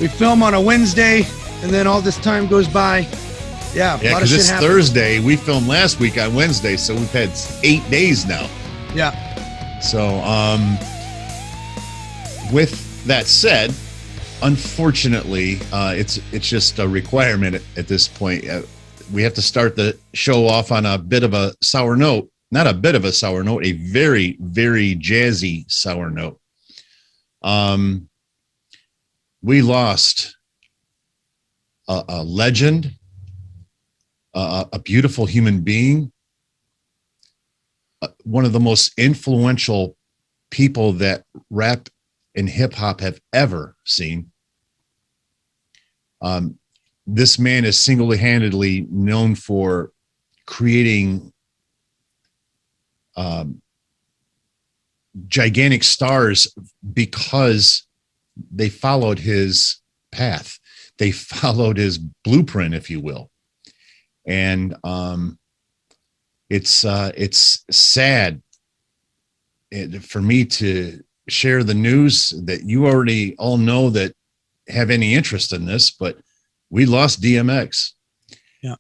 we film on a Wednesday, and then all this time goes by. Yeah, because it's Thursday. We filmed last week on Wednesday, so we've had 8 days now. Yeah. So, with that said, unfortunately, it's just a requirement at this point. We have to start the show off on a bit of a sour note. Not a bit of a sour note, a very, very jazzy sour note. We lost a legend, a beautiful human being, one of the most influential people that rap and hip hop have ever seen. This man is single-handedly known for creating gigantic stars because they followed his path. They followed his blueprint, if you will. And it's sad for me to share the news that you already all know that have any interest in this, but we lost DMX. Yeah.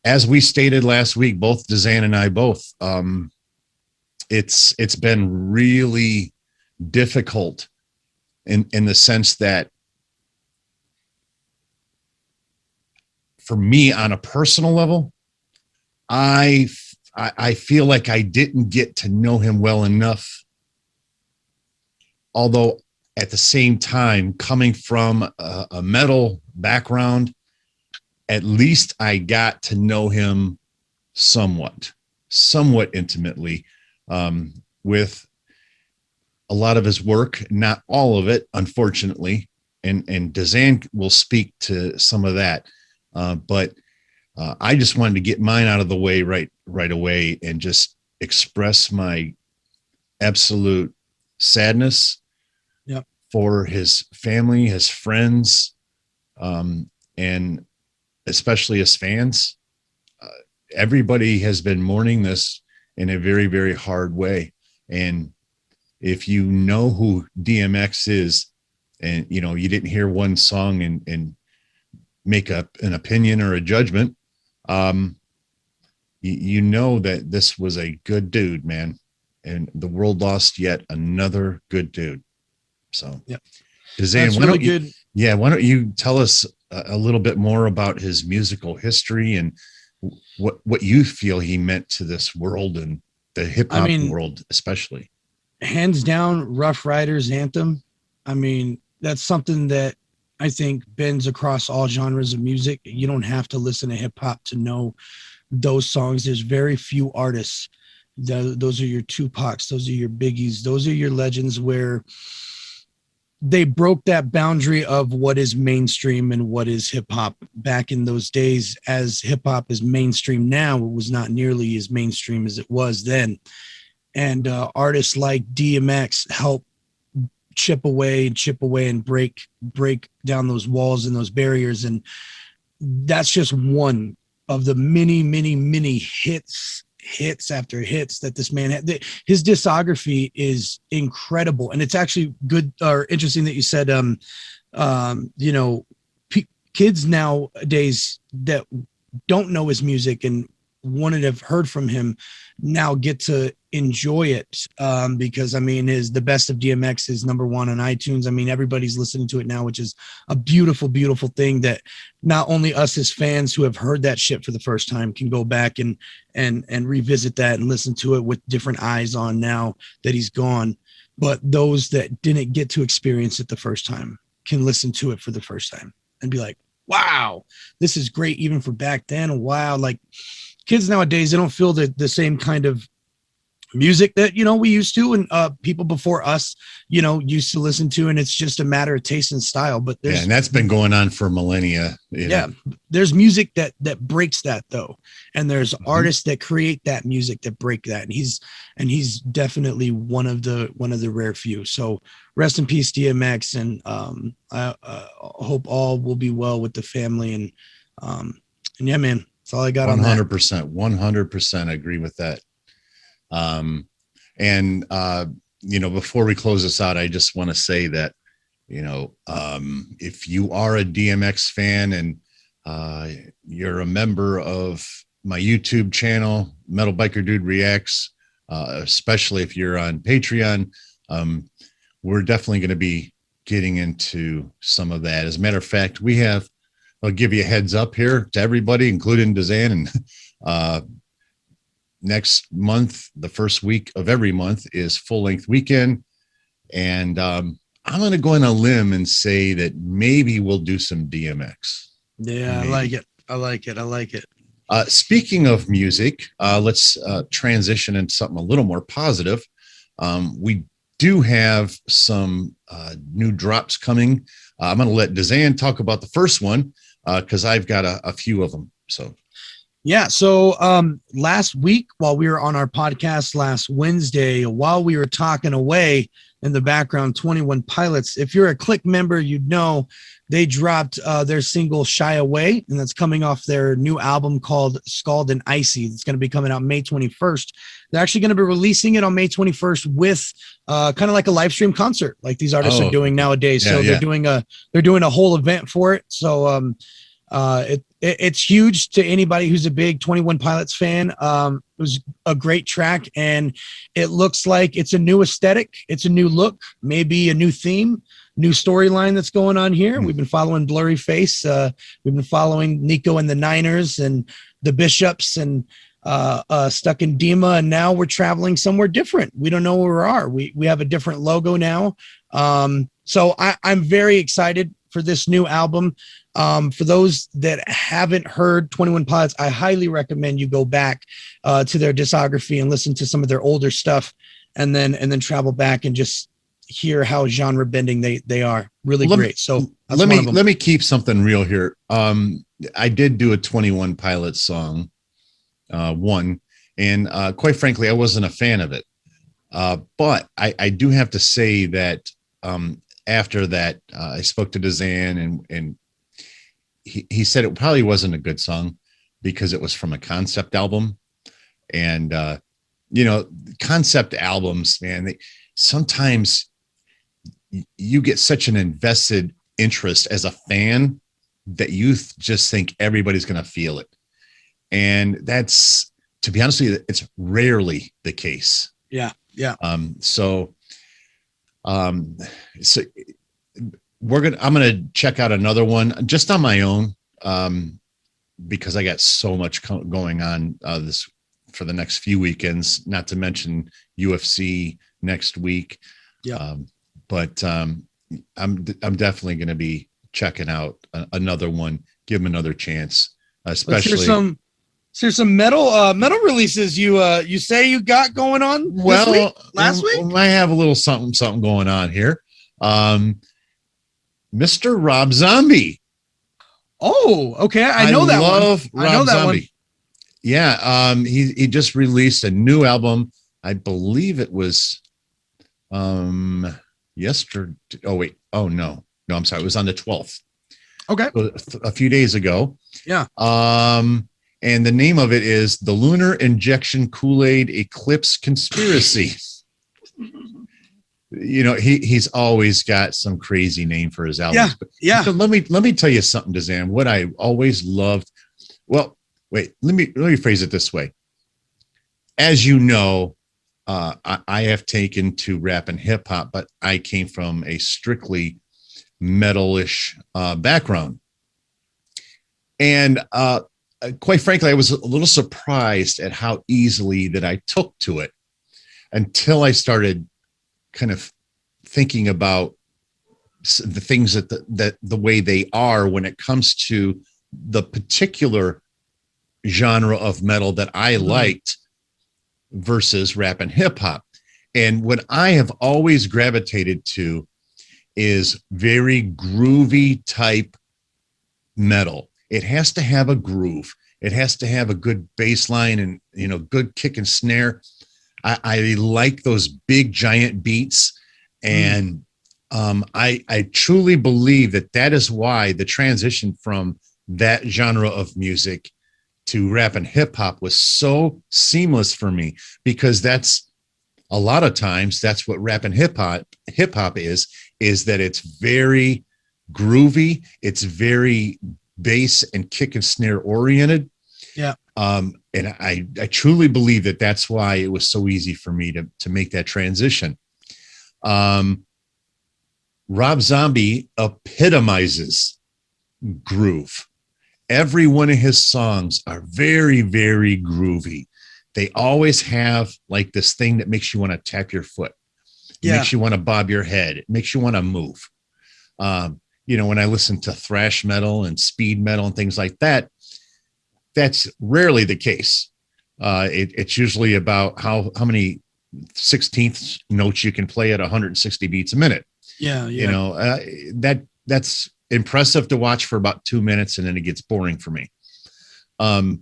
As we stated last week, both DZAN and I both, it's been really difficult in the sense that for me on a personal level, I feel like I didn't get to know him well enough. Although at the same time, coming from a metal background, at least I got to know him somewhat intimately, with a lot of his work, not all of it, unfortunately. And DZAN will speak to some of that. But I just wanted to get mine out of the way right away and just express my absolute sadness for his family, his friends, and especially his fans. Everybody has been mourning this in a very, very hard way. And if you know who DMX is, and you didn't hear one song and make up an opinion or a judgment, you know that this was a good dude, man, and the world lost yet another good dude. So, yeah, DZAN, why don't you tell us a little bit more about his musical history and what you feel he meant to this world and the hip hop world, especially. Hands down, Rough Riders anthem. I mean, that's something that I think bends across all genres of music. You don't have to listen to hip hop to know those songs. There's very few artists. Those are your Tupacs. Those are your Biggies. Those are your legends where they broke that boundary of what is mainstream and what is hip hop. Back in those days, as hip hop is mainstream now, it was not nearly as mainstream as it was then. And artists like DMX help chip away and break down those walls and those barriers. And that's just one of the many hits after hits that this man had. His discography is incredible. And it's actually good or interesting that you said, kids nowadays that don't know his music and wanted to have heard from him now get to enjoy it, because the best of DMX is #1 on iTunes. Everybody's listening to it now, which is a beautiful thing that not only us as fans who have heard that shit for the first time can go back and revisit that and listen to it with different eyes on now that he's gone, but those that didn't get to experience it the first time can listen to it for the first time and be like, wow, this is great even for back then. Wow, like kids nowadays, they don't feel the same kind of music that we used to, and people before us used to listen to, and it's just a matter of taste and style. But and that's been going on for millennia. There's music that breaks that though, and there's artists that create that music that break that, and he's definitely one of the rare few. So rest in peace, DMX, and I hope all will be well with the family, and yeah, man, that's all I got on that. 100% agree with that. Before we close this out, I just want to say that if you are a DMX fan and you're a member of my YouTube channel, Metal Biker Dude Reacts, especially if you're on Patreon, we're definitely going to be getting into some of that. As a matter of fact, I'll give you a heads up here to everybody, including DZAN, and next month, the first week of every month is Full Length Weekend. And I'm going to go on a limb and say that maybe we'll do some DMX. Yeah, maybe. I like it. Speaking of music, let's transition into something a little more positive. We do have some new drops coming. I'm going to let DZAN talk about the first one because I've got a few of them. So, yeah. So last week, while we were on our podcast last Wednesday, while we were talking away in the background, 21 Pilots, if you're a Click member, you'd know they dropped their single Shy Away, and that's coming off their new album called Scald and Icy. It's going to be coming out May 21st. They're actually going to be releasing it on May 21st with kind of like a live stream concert like these artists are doing nowadays. Yeah, so they're doing a whole event for it. So it's huge to anybody who's a big 21 Pilots fan. It was a great track, and it looks like it's a new aesthetic. It's a new look, maybe a new theme, new storyline that's going on here. We've been following Blurry Face. We've been following Nico and the Niners and the Bishops and Stuck in Dima. And now we're traveling somewhere different. We don't know where we are. We have a different logo now. So I'm very excited for this new album. For those that haven't heard 21 Pilots, I highly recommend you go back to their discography and listen to some of their older stuff, and then travel back and just hear how genre bending they are. Really great. So let me keep something real here. I did do a 21 Pilots song, and quite frankly, I wasn't a fan of it. But I do have to say that after that, I spoke to DZAN, and he said it probably wasn't a good song because it was from a concept album. And, concept albums, man, sometimes you get such an invested interest as a fan that you just think everybody's going to feel it. And that's, to be honest with you, it's rarely the case. Yeah. Yeah. So I'm going to check out another one just on my own, because I got so much going on this for the next few weekends, not to mention UFC next week. Yeah. But I'm definitely going to be checking out another one, give them another chance, especially. There's some metal releases you say you got going on last week? I have a little something going on here. Mr. Rob Zombie. Oh, okay. I know that one. I know that one. Yeah. He just released a new album. I believe it was yesterday. Oh, wait. Oh, no, I'm sorry. It was on the 12th. Okay. A few days ago. Yeah. And the name of it is The Lunar Injection Kool-Aid Eclipse Conspiracy. He's always got some crazy name for his albums. Yeah. So let me tell you something, DZAN. What I always loved. Well, wait, let me phrase it this way. As you know, I have taken to rap and hip hop, but I came from a strictly metalish background. And quite frankly, I was a little surprised at how easily that I took to it until I started kind of thinking about the things that the way they are when it comes to the particular genre of metal that I liked versus rap and hip hop. And what I have always gravitated to is very groovy type metal. It has to have a groove. It has to have a good bass line and, good kick and snare. I like those big giant beats. And I truly believe that is why the transition from that genre of music to rap and hip hop was so seamless for me, because that's a lot of times that's what rap and hip hop is that it's very groovy. It's very bass and kick and snare oriented. Yeah. And I truly believe that that's why it was so easy for me to make that transition. Rob Zombie epitomizes groove. Every one of his songs are very, very groovy. They always have like this thing that makes you want to tap your foot. It makes you want to bob your head. It makes you want to move. When I listen to thrash metal and speed metal and things like that, that's rarely the case. It's usually about how many 16th notes you can play at 160 beats a minute. That's impressive to watch for about 2 minutes, and then it gets boring for me. Rob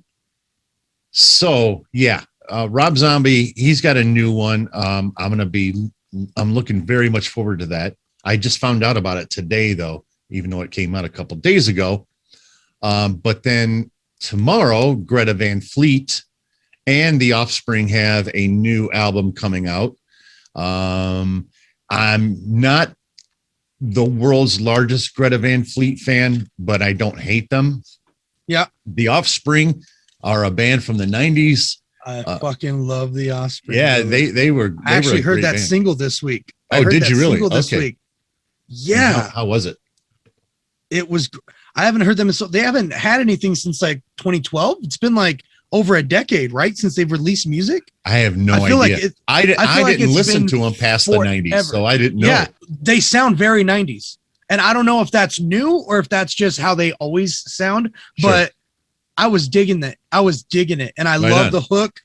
Zombie, he's got a new one. I'm looking very much forward to that. I just found out about it today, though, even though it came out a couple of days ago. But then tomorrow, Greta Van Fleet and The Offspring have a new album coming out. I'm not the world's largest Greta Van Fleet fan, but I don't hate them. Yeah. The Offspring are a band from the 90s. I fucking love The Offspring. Yeah, they were. I actually heard that single this week. Oh, did you really? This week. Yeah. How was it? It was. I haven't heard them. So they haven't had anything since like 2012. It's been like over a decade, right? Since they've released music. I have no idea. I didn't listen to them past the 90s, so I didn't know. Yeah, they sound very 90s. And I don't know if that's new or if that's just how they always sound, but I was digging it. And I love the hook.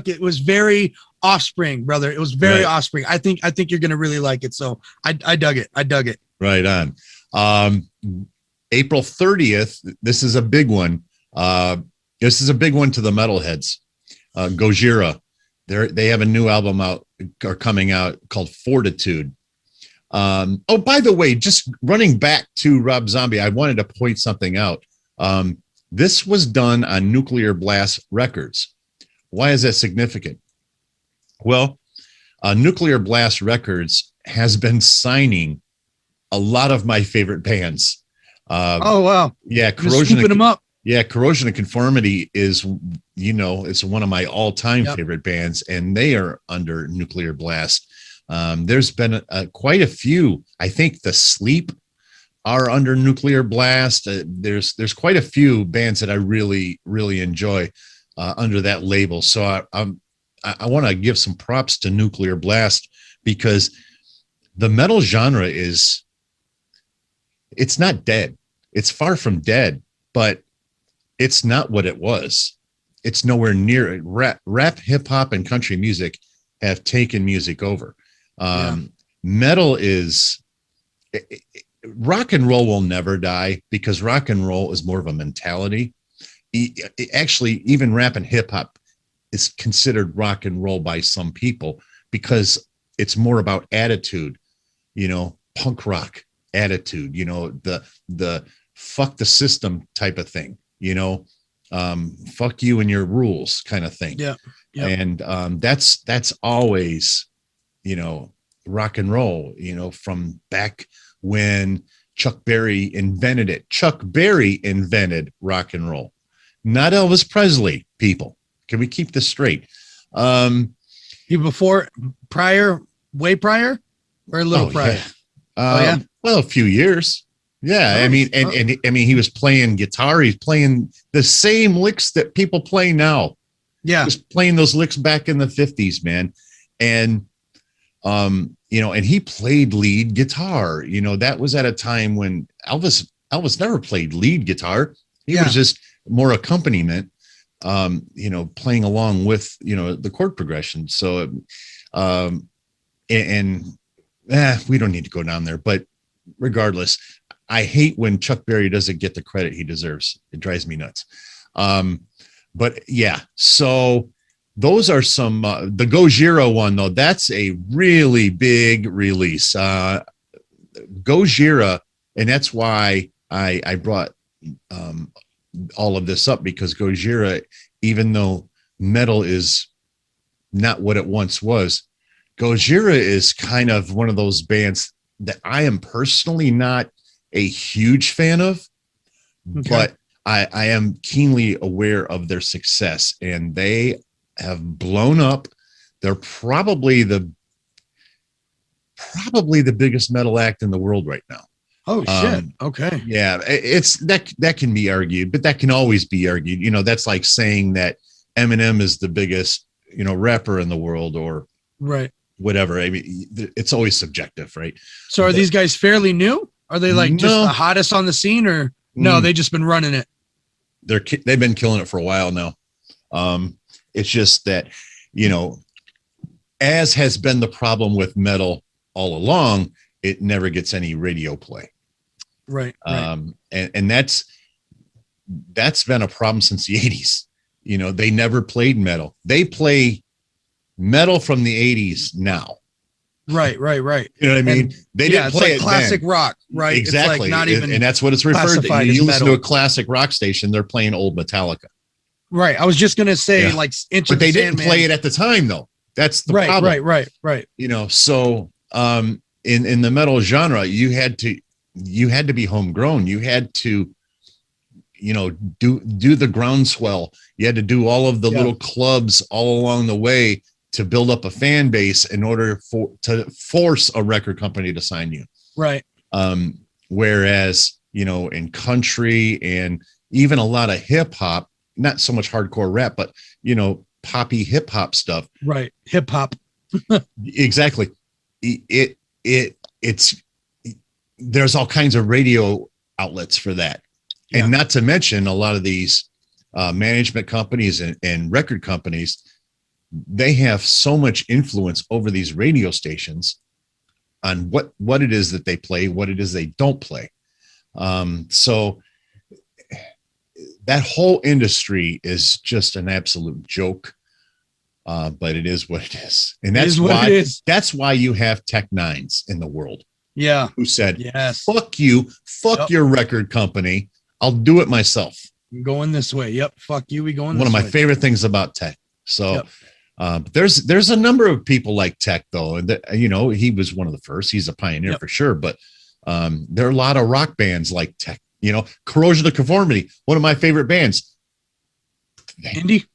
It was very Offspring, brother. It was very Offspring. I think you're going to really like it. So I dug it. Right on. April 30th. This is a big one. This is a big one to the metalheads. Gojira. They have a new album coming out called Fortitude. By the way, just running back to Rob Zombie, I wanted to point something out. This was done on Nuclear Blast Records. Why is that significant? Well, Nuclear Blast Records has been signing a lot of my favorite bands. Oh, wow. Yeah. Scooping them up. Yeah. Corrosion of Conformity is, it's one of my all-time favorite bands, and they are under Nuclear Blast. There's been quite a few. I think The Sleep are under Nuclear Blast. There's quite a few bands that I really, really enjoy under that label. So I want to give some props to Nuclear Blast, because the metal genre it's not dead. It's far from dead, but it's not what it was. It's nowhere near it. Rap, hip hop, and country music have taken music over. Metal is rock and roll will never die, because rock and roll is more of a mentality. Actually, even rap and hip hop is considered rock and roll by some people, because it's more about attitude, punk rock attitude, the fuck the system type of thing, fuck you and your rules kind of thing. Yeah. And that's always, rock and roll, from back when Chuck Berry invented it. Chuck Berry invented rock and roll, not Elvis Presley. People, can we keep this straight? Way prior, or a little prior? Yeah. Well, a few years. Yeah. I mean, and he was playing guitar. He's playing the same licks that people play now. Yeah. He was playing those licks back in the 50s, man. And, and he played lead guitar. That was at a time when Elvis never played lead guitar. He was just more accompaniment, playing along with, the chord progression. So, we don't need to go down there, but regardless, I hate when Chuck Berry doesn't get the credit he deserves. It drives me nuts. But yeah, so those are some, the Gojira one though, that's a really big release. Gojira, and that's why I brought all of this up, because Gojira, even though metal is not what it once was, Gojira is kind of one of those bands that I am personally not a huge fan of, but I am keenly aware of their success, and they have blown up. They're probably the biggest metal act in the world right now. Oh shit. Okay. Yeah, it's that can be argued, but that can always be argued. You know, that's like saying that Eminem is the biggest, you know, rapper in the world, or right, whatever. I mean, it's always subjective, right? So are these guys fairly new? Are they like just the hottest on the scene, or no, they just been running it? They've been killing it for a while now. It's just that, you know, as has been the problem with metal all along, it never gets any radio play. Right. And that's been a problem since the 80s. You know, they never played metal. They play metal from the 80s now. Right. You know what I mean? They didn't play like classic rock, right? Exactly. It's like not even, and that's what it's referred to. You listen to a classic rock station, they're playing old Metallica. Right. I was just gonna say, like, but they didn't play it at the time, though. That's the problem. Right. You know, so in the metal genre, you had to be homegrown. You had to, you know, do the groundswell. You had to do all of the little clubs all along the way to build up a fan base in order to force a record company to sign you. Right. Whereas, you know, in country and even a lot of hip hop, not so much hardcore rap, but, you know, poppy hip hop stuff. Right. Hip hop. Exactly. It's there's all kinds of radio outlets for that. And not to mention a lot of these management companies and record companies, they have so much influence over these radio stations on what it is that they play, what it is they don't play. So that whole industry is just an absolute joke. But it is what it is. And that's why you have Tech Nines in the world. Yeah. Who said, fuck you, fuck your record company. I'll do it myself. I'm going this way. Yep. Fuck you. We going this way. One of my favorite things about Tech. So there's a number of people like Tech, though. And, you know, he was one of the first. He's a pioneer for sure. But there are a lot of rock bands like Tech. You know, Corrosion of Conformity, one of my favorite bands. Indie?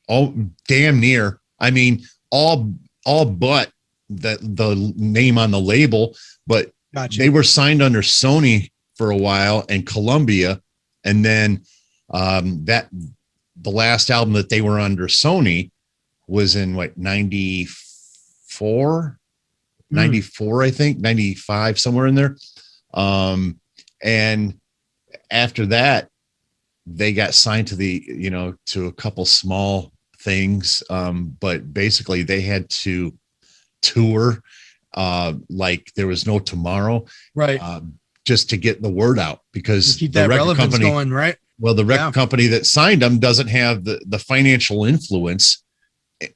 All damn near. I mean, all but the name on the label, but they were signed under Sony for a while and Columbia, and then the last album that they were under Sony was in 94, I think, 95, somewhere in there. And after that, they got signed to to a couple small things. But basically they had to tour like there was no tomorrow. Right. Just to get the word out, because keep that relevance going, right? Well, the record company that signed them doesn't have the financial influence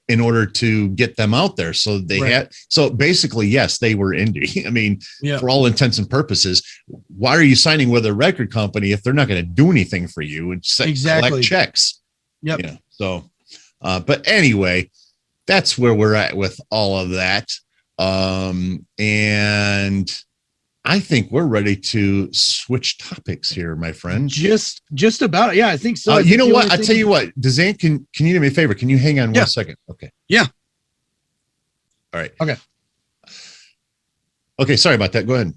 in order to get them out there. So they had, so basically, yes, they were indie. I mean, for all intents and purposes, why are you signing with a record company if they're not going to do anything for you and collect checks? Yep. Yeah. So, but anyway, that's where we're at with all of that. And I think we're ready to switch topics here, my friend. Just about. Yeah, I think so. You know what? I tell you what, DZAN, can you do me a favor? Can you hang on 1 second? Okay. Yeah. All right. Okay. Okay. Sorry about that. Go ahead.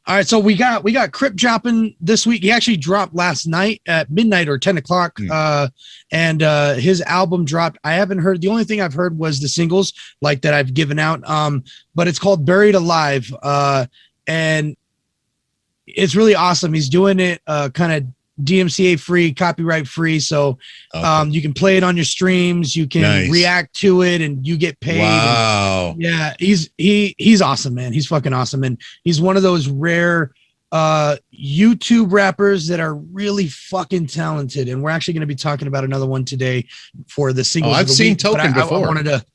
All right. So we got Crip dropping this week. He actually dropped last night at midnight or 10 o'clock. And his album dropped. I haven't heard. The only thing I've heard was the singles like that I've given out. But it's called Buried Alive. And it's really awesome. He's doing it kind of DMCA free, copyright free. So you can play it on your streams. You can react to it and you get paid. Wow. And, he's awesome, man. He's fucking awesome. And he's one of those rare YouTube rappers that are really fucking talented. And we're actually going to be talking about another one today for the singles. I've seen Token before. I wanted to,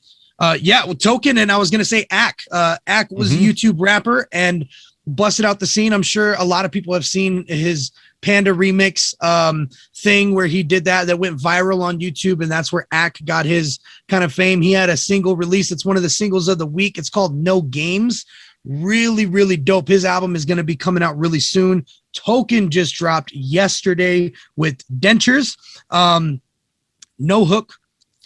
Token. And I was going to say Ack. Ack was a YouTube rapper and busted out the scene. I'm sure a lot of people have seen his Panda remix thing where he did that went viral on YouTube, and that's where Ack got his kind of fame. He had a single release. It's one of the singles of the week. It's called No Games. Really, really dope. His album is going to be coming out really soon. Token just dropped yesterday with Dentures. No Hook,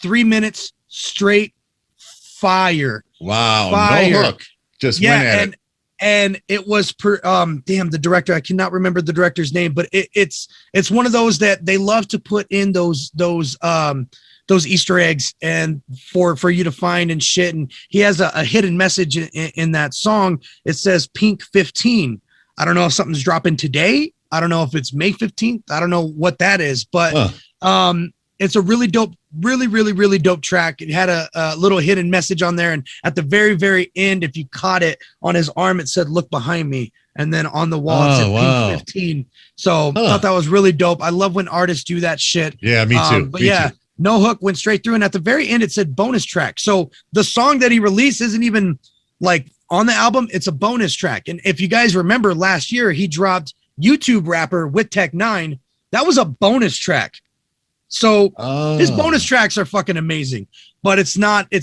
3 minutes straight fire. Wow, fire. No Hook. Just went at it. And it was the director, I cannot remember the director's name, but it's one of those that they love to put in those Easter eggs and for you to find and shit. And he has a hidden message in that song. It says Pink 15. I don't know if something's dropping today. I don't know if it's May 15th. I don't know what that is, but it's a really dope, really, really, really dope track. It had a little hidden message on there. And at the very, very end, if you caught it on his arm, it said, "Look behind me." And then on the wall, it said Pink 15. So I thought that was really dope. I love when artists do that shit. Yeah, me too. But No Hook went straight through. And at the very end, it said bonus track. So the song that he released isn't even like on the album. It's a bonus track. And if you guys remember last year, he dropped YouTube Rapper with Tech 9. That was a bonus track. So his bonus tracks are fucking amazing, but it's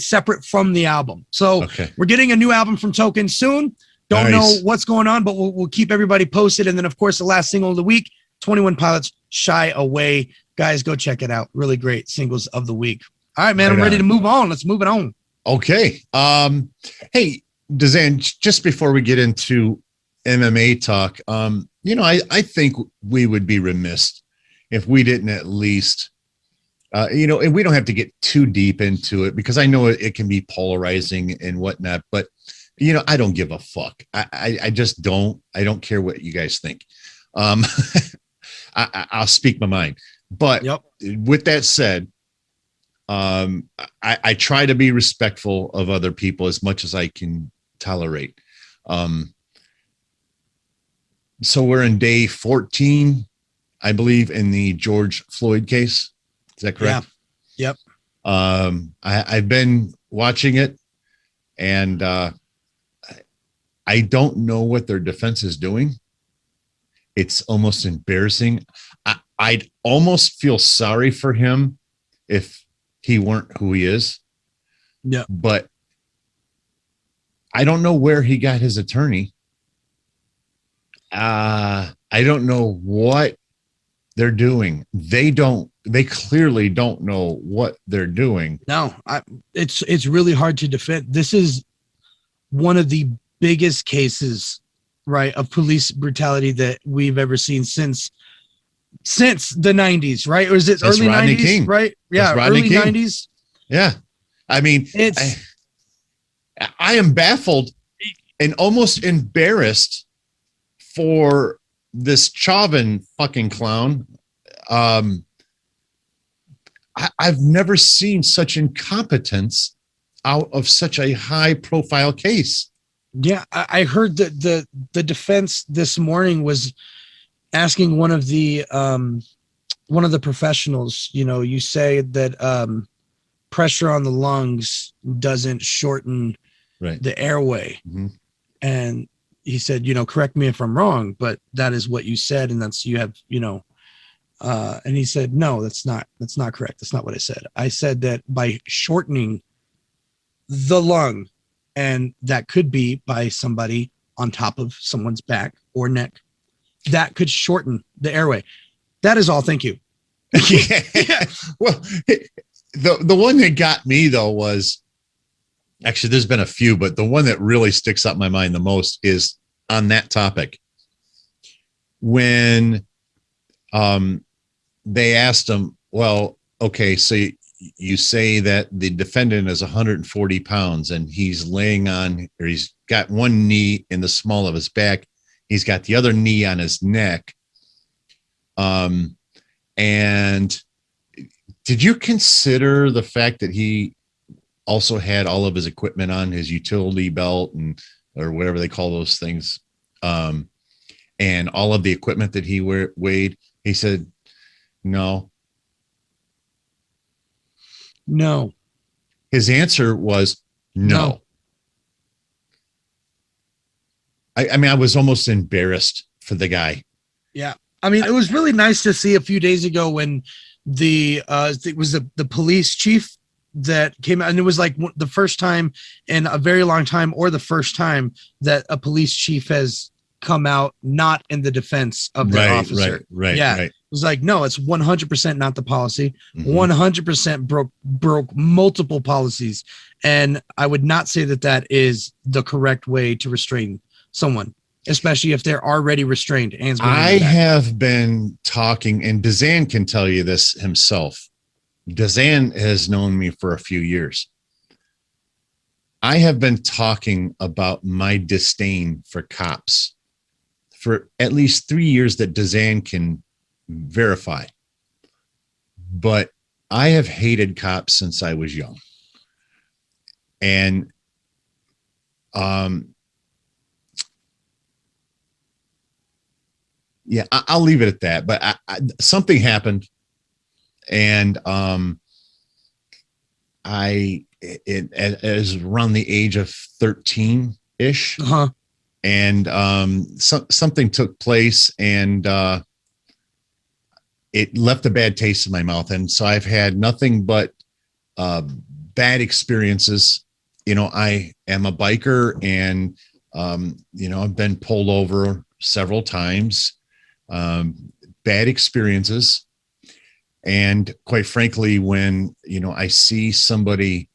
separate from the album. So we're getting a new album from Token soon. Don't know what's going on, but we'll keep everybody posted. And then of course, the last single of the week, 21 Pilots, Shy Away. Guys, go check it out. Really great singles of the week. All right, man, I'm ready to move on. Let's move it on. Okay. Hey, DZAN, just before we get into MMA talk, I think we would be remiss if we didn't at least, and we don't have to get too deep into it because I know it can be polarizing and whatnot, but I don't give a fuck. I just don't. I don't care what you guys think. I'll speak my mind. But with that said, I try to be respectful of other people as much as I can tolerate. So we're in day 14, I believe, in the George Floyd case. Is that correct? Yeah. Yep. I've been watching it, and I don't know what their defense is doing. It's almost embarrassing. I'd almost feel sorry for him if he weren't who he is. Yeah. But I don't know where he got his attorney. I don't know what they're doing. They clearly don't know what they're doing. No, it's really hard to defend. This is one of the biggest cases, right, of police brutality that we've ever seen since the 90s, right? Or is it early Rodney 90s, King. Right? Yeah, early King. 90s. Yeah. I mean, I am baffled and almost embarrassed for this Chauvin fucking clown. I've never seen such incompetence out of such a high profile case. Yeah, I heard that the defense this morning was asking one of the professionals, you say that pressure on the lungs doesn't shorten the airway. Mm-hmm. And he said, correct me if I'm wrong, but that is what you said. And that's, you have, and he said, no, that's not correct. That's not what I said. I said that by shortening the lung, and that could be by somebody on top of someone's back or neck, that could shorten the airway. That is all. Thank you. Yeah. Well, the one that got me though was, actually there's been a few, but the one that really sticks up in my mind the most is on that topic. When they asked him, well, okay, so you say that the defendant is 140 pounds and he's laying on, or he's got one knee in the small of his back. He's got the other knee on his neck. And did you consider the fact that he also had all of his equipment on, his utility belt or whatever they call those things, and all of the equipment that he weighed? He said, no. His answer was no. I mean, I was almost embarrassed for the guy. Yeah. I mean, it was really nice to see a few days ago when it was the police chief that came out, and it was like the first time in a very long time, or the first time that a police chief has come out not in the defense of their officer. Right. It was like, no, it's 100% not the policy. Mhm. 100% broke multiple policies, and I would not say that is the correct way to restrain someone, especially if they're already restrained. I have been talking, and DZAN can tell you this himself. DZAN has known me for a few years. I have been talking about my disdain for cops for at least 3 years that DZAN can verify. But I have hated cops since I was young. And yeah, I'll leave it at that. But something happened, and it was around the age of 13-ish, and something took place, and it left a bad taste in my mouth. And so I've had nothing but bad experiences. You know, I am a biker, and you know, I've been pulled over several times. Bad experiences. And quite frankly, when, you know, I see somebody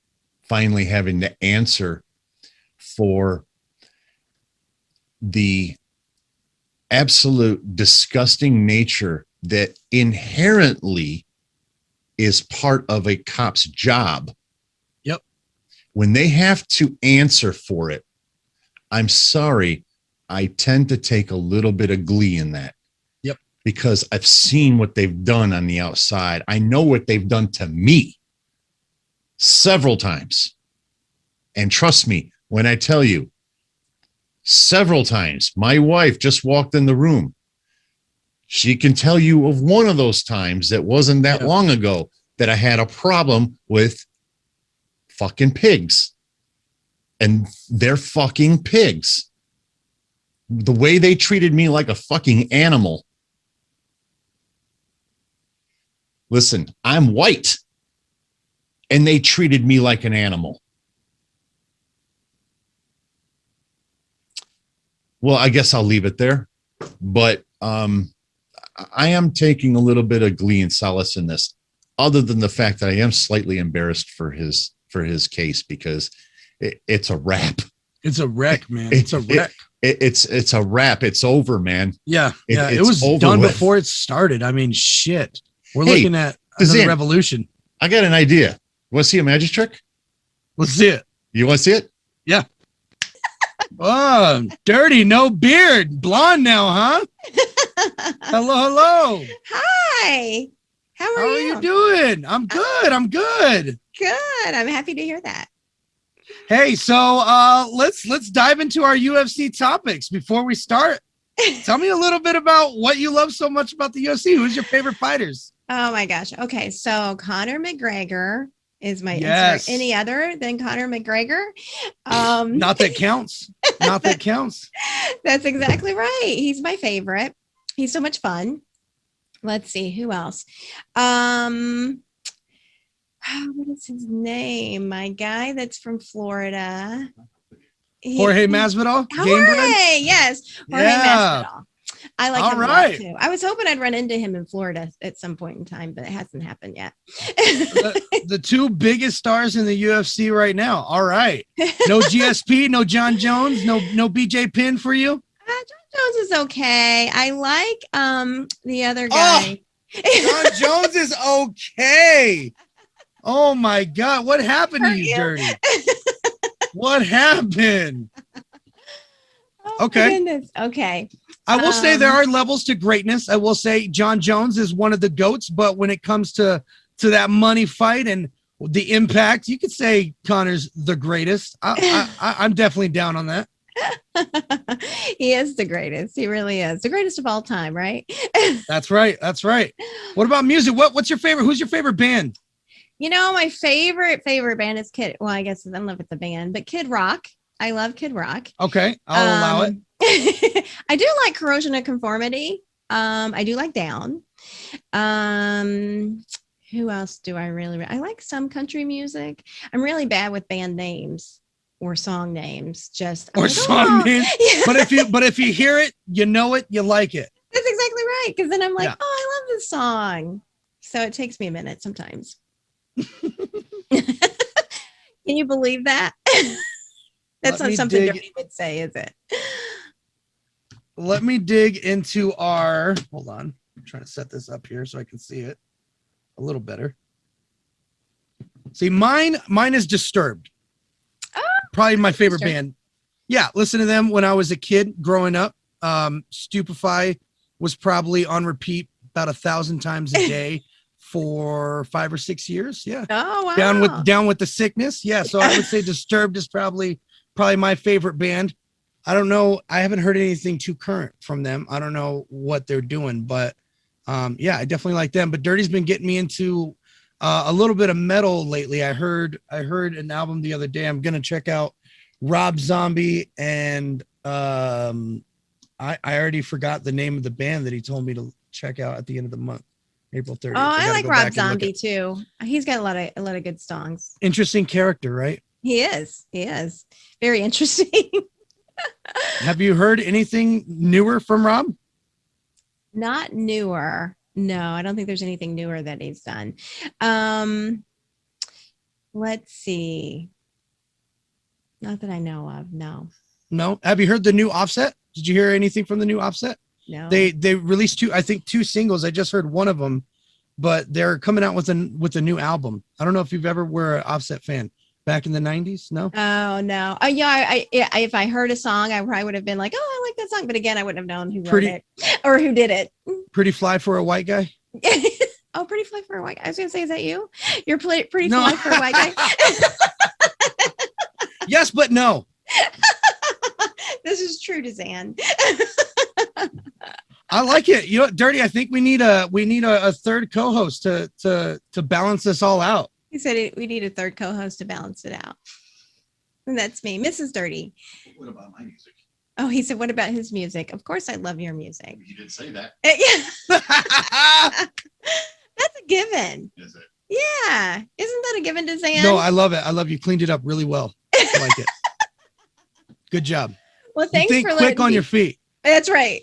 finally having to answer for the absolute disgusting nature that inherently is part of a cop's job. Yep. When they have to answer for it, I'm sorry, I tend to take a little bit of glee in that. Because I've seen what they've done on the outside. I know what they've done to me several times. And trust me, when I tell you, several times, my wife just walked in the room. She can tell you of one of those times that wasn't that long ago that I had a problem with fucking pigs. And they're fucking pigs. The way they treated me like a fucking animal. Listen, I'm white, and they treated me like an animal. Well, I guess I'll leave it there, but I am taking a little bit of glee and solace in this, other than the fact that I am slightly embarrassed for his case, because it's a wrap. It's a wreck, man. It's a wreck. It's a wrap. It's over, man. Yeah. It was done before it started. I mean, shit. We're looking at another revolution. I got an idea. You want to see a magic trick? Let's see it. You want to see it? Yeah. Oh, dirty, no beard. Blonde now, huh? Hello. Hi. How are you doing? I'm good. Good. I'm happy to hear that. Hey, so let's dive into our UFC topics before we start. Tell me a little bit about what you love so much about the UFC. Who's your favorite fighters? Oh my gosh. Okay, so Conor McGregor is my yes. Any other than Conor McGregor? Not that counts. Not that counts. That's exactly right. He's my favorite. He's so much fun. Let's see who else. What is his name? My guy that's from Florida. Jorge Masvidal. Jorge, yes. Jorge Masvidal. I like him a lot too. I was hoping I'd run into him in Florida at some point in time, but it hasn't happened yet. the two biggest stars in the UFC right now. All right. No GSP, no John Jones, no BJ Penn for you? John Jones is okay. I like the other guy. John Jones is okay. Oh my God. What happened to you, Dirty? What happened? Okay. Okay. I will say there are levels to greatness. I will say John Jones is one of the GOATs, but when it comes to that money fight and the impact, you could say Conor's the greatest. I'm definitely down on that. He is the greatest. He really is the greatest of all time, right? That's right. That's right. What about music? What's your favorite? Who's your favorite band? You know, my favorite band is Kid. Well, I guess I don't live with the band, but Kid Rock. I love Kid Rock. Okay, I'll allow it. I do like Corrosion of Conformity. I do like Down. Who else do I really? I like some country music. I'm really bad with band names or song names. Just or like, song names. Yeah. But if you hear it, you know it, you like it. That's exactly right. Because then I'm like, Yeah. oh, I love this song. So it takes me a minute sometimes. Can you believe that? That's not something Dirty would say, is it? Let me dig into our. Hold on. I'm trying to set this up here so I can see it a little better. See, mine is Disturbed. Oh, probably my favorite Disturbed. band. Yeah, listen to them when I was a kid growing up. Stupefy was probably on repeat about 1,000 times a day for 5 or 6 years. Yeah. Oh, wow. Down with the Sickness. Yeah. So I would say Disturbed is probably my favorite band. I don't know. I haven't heard anything too current from them. I don't know what they're doing, but yeah, I definitely like them. But Dirty's been getting me into a little bit of metal lately. I heard an album the other day. I'm gonna check out Rob Zombie, and I already forgot the name of the band that he told me to check out at the end of the month, April 30th. Oh, I like Rob Zombie too. He's got a lot of good songs. Interesting character, right? He is very interesting. Have you heard anything newer from Rob? Not newer. No, I don't think there's anything newer that he's done. Let's see. Not that I know of. No. Have you heard the new Offset? Did you hear anything from the new Offset? No. They released two singles. I just heard one of them, but they're coming out with a new album. I don't know if you've ever were an Offset fan back in the 90s. No. Oh no. Oh yeah. If I heard a song, I probably would have been like, oh, I like that song. But again, I wouldn't have known who wrote it or who did it. Pretty fly for a white guy. Oh, pretty fly for a white guy. I was gonna say, is that you? You're pretty fly for a white guy. Yes, but no. This is true, DZAN. I like it. You know, Dirty. I think we need a third co-host to balance this all out. He said we need a third co-host to balance it out. And that's me, Mrs. Dirty. What about my music? Oh, he said, what about his music? Of course, I love your music. You did say that. That's a given. Is it? Yeah. Isn't that a given, DZAN? No, I love it. I love you cleaned it up really well. I like it. Good job. Well, thanks you think for quick on your feet. That's right.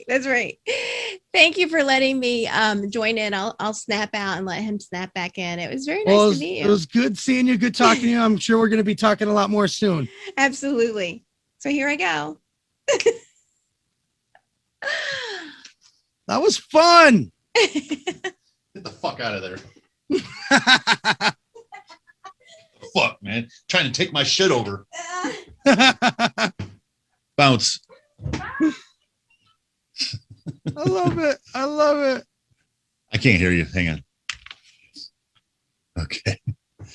Thank you for letting me join in. I'll snap out and let him snap back in. It was very nice to meet you. It was good seeing you. Good talking to you. I'm sure we're going to be talking a lot more soon. Absolutely. So here I go. That was fun. Get the fuck out of there. Fuck, man. Trying to take my shit over. Bounce. I love it. I can't hear you. Hang on. Okay.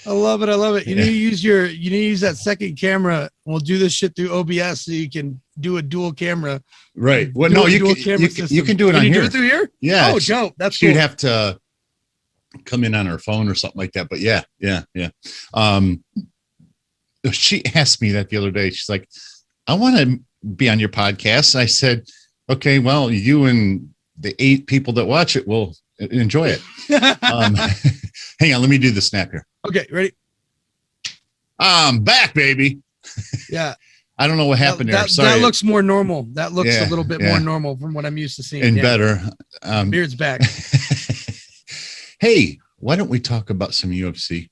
I love it. You need to use that second camera. We'll do this shit through OBS so you can do a dual camera. Right. Well, no, you can do it on here. Do it through here? Yeah. Oh, dope. That's She'd cool. have to come in on her phone or something like that. But yeah. She asked me that the other day. She's like, I want to be on your podcast. I said, okay, well, you and the 8 people that watch it will enjoy it. Hang on, let me do the snap here. Okay, ready? I'm back, baby. Yeah. I don't know what happened there. Sorry. That looks more normal. That looks a little bit more normal from what I'm used to seeing. And better. Beard's back. Hey, why don't we talk about some UFC?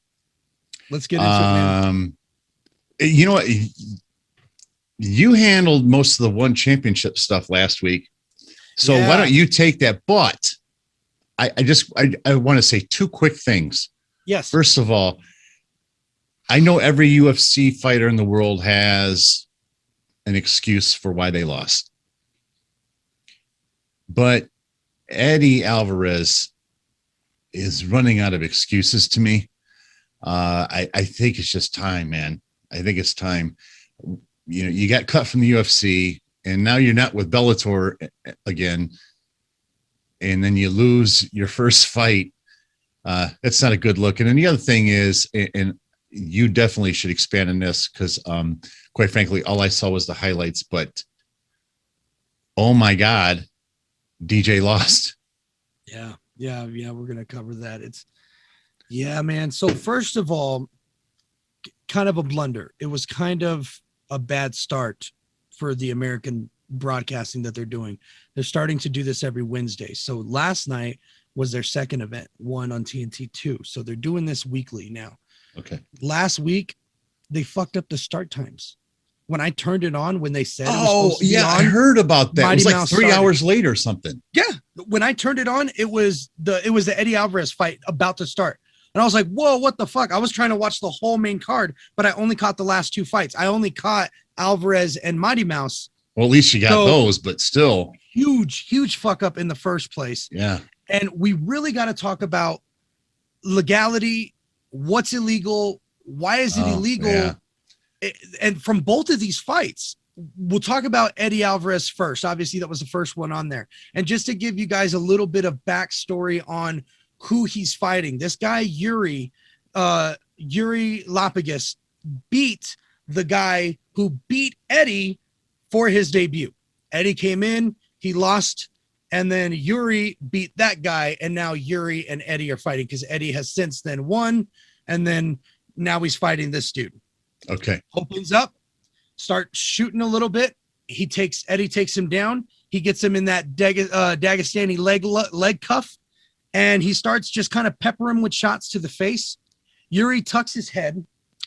Let's get into it, man. You know what? You handled most of the one championship stuff last week. So why don't you take that? But I want to say 2 quick things. Yes. First of all, I know every UFC fighter in the world has an excuse for why they lost. But Eddie Alvarez is running out of excuses to me. I think it's just time, man. I think it's time. You know, you got cut from the UFC and now you're not with Bellator again. And then you lose your first fight. That's not a good look. And then the other thing is, and you definitely should expand on this because quite frankly, all I saw was the highlights, but oh my God, DJ lost. Yeah. We're gonna cover that. Man. So first of all, kind of a blunder. It was kind of a bad start for the American broadcasting that they're doing. They're starting to do this every Wednesday. So last night was their second event, one on TNT 2. So they're doing this weekly now. Okay. Last week, they fucked up the start times. When I turned it on, when they said I heard about that. It was like 3 hours late or something. Yeah. When I turned it on, it was the Eddie Alvarez fight about to start. And I was like, whoa, what the fuck? I was trying to watch the whole main card, but I only caught the last two fights. I only caught Alvarez and Mighty Mouse. Well, at least you got those, but still. Huge fuck up in the first place. Yeah. And we really got to talk about legality. What's illegal? Why is it illegal? Yeah. And from both of these fights, we'll talk about Eddie Alvarez first. Obviously, that was the first one on there. And just to give you guys a little bit of backstory on who he's fighting, this guy, Yuri Lapagis, beat the guy who beat Eddie for his debut. Eddie came in, he lost, and then Yuri beat that guy, and now Yuri and Eddie are fighting because Eddie has since then won, and then now he's fighting this dude. Okay. Opens up, start shooting a little bit. Eddie takes him down. He gets him in that Dagestani leg cuff, and he starts just kind of pepper him with shots to the face. Yuri tucks his head.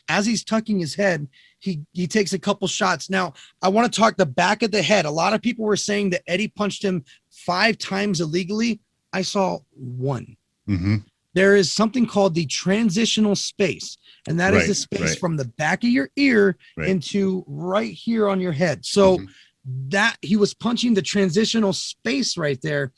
As he's tucking his head, he takes a couple shots. Now, I want to talk the back of the head. A lot of people were saying that Eddie punched him 5 times illegally. I saw 1. Mm-hmm. There is something called the transitional space, and that is the space from the back of your ear into right here on your head. So that he was punching the transitional space right there,